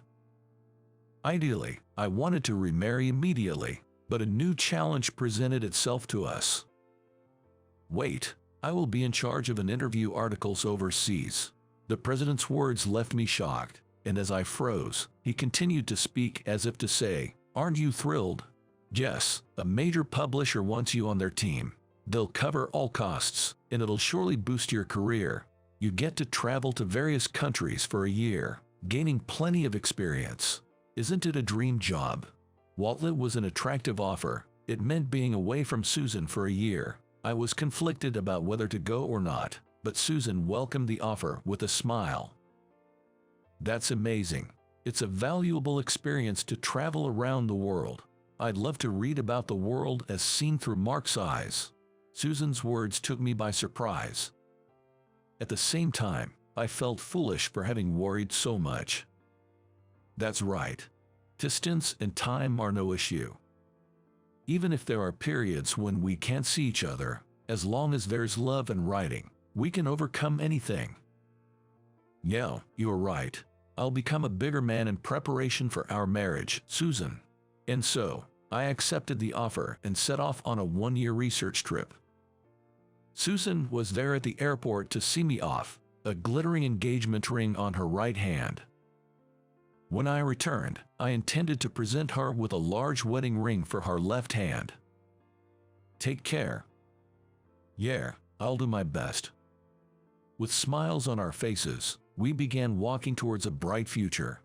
Ideally, I wanted to remarry immediately, but a new challenge presented itself to us. Wait, I will be in charge of an interview articles overseas. The president's words left me shocked, and as I froze, he continued to speak as if to say, "Aren't you thrilled? Yes, a major publisher wants you on their team. They'll cover all costs, and it'll surely boost your career. You get to travel to various countries for a year, gaining plenty of experience. Isn't it a dream job?" While it was an attractive offer, it meant being away from Susan for a year. I was conflicted about whether to go or not, but Susan welcomed the offer with a smile. "That's amazing. It's a valuable experience to travel around the world. I'd love to read about the world as seen through Mark's eyes." Susan's words took me by surprise. At the same time, I felt foolish for having worried so much. That's right. Distance and time are no issue. Even if there are periods when we can't see each other, as long as there's love and writing, we can overcome anything. "Yeah, you're right. I'll become a bigger man in preparation for our marriage, Susan." And so, I accepted the offer and set off on a one-year research trip. Susan was there at the airport to see me off, a glittering engagement ring on her right hand. When I returned, I intended to present her with a large wedding ring for her left hand. "Take care." "Yeah, I'll do my best." With smiles on our faces, we began walking towards a bright future.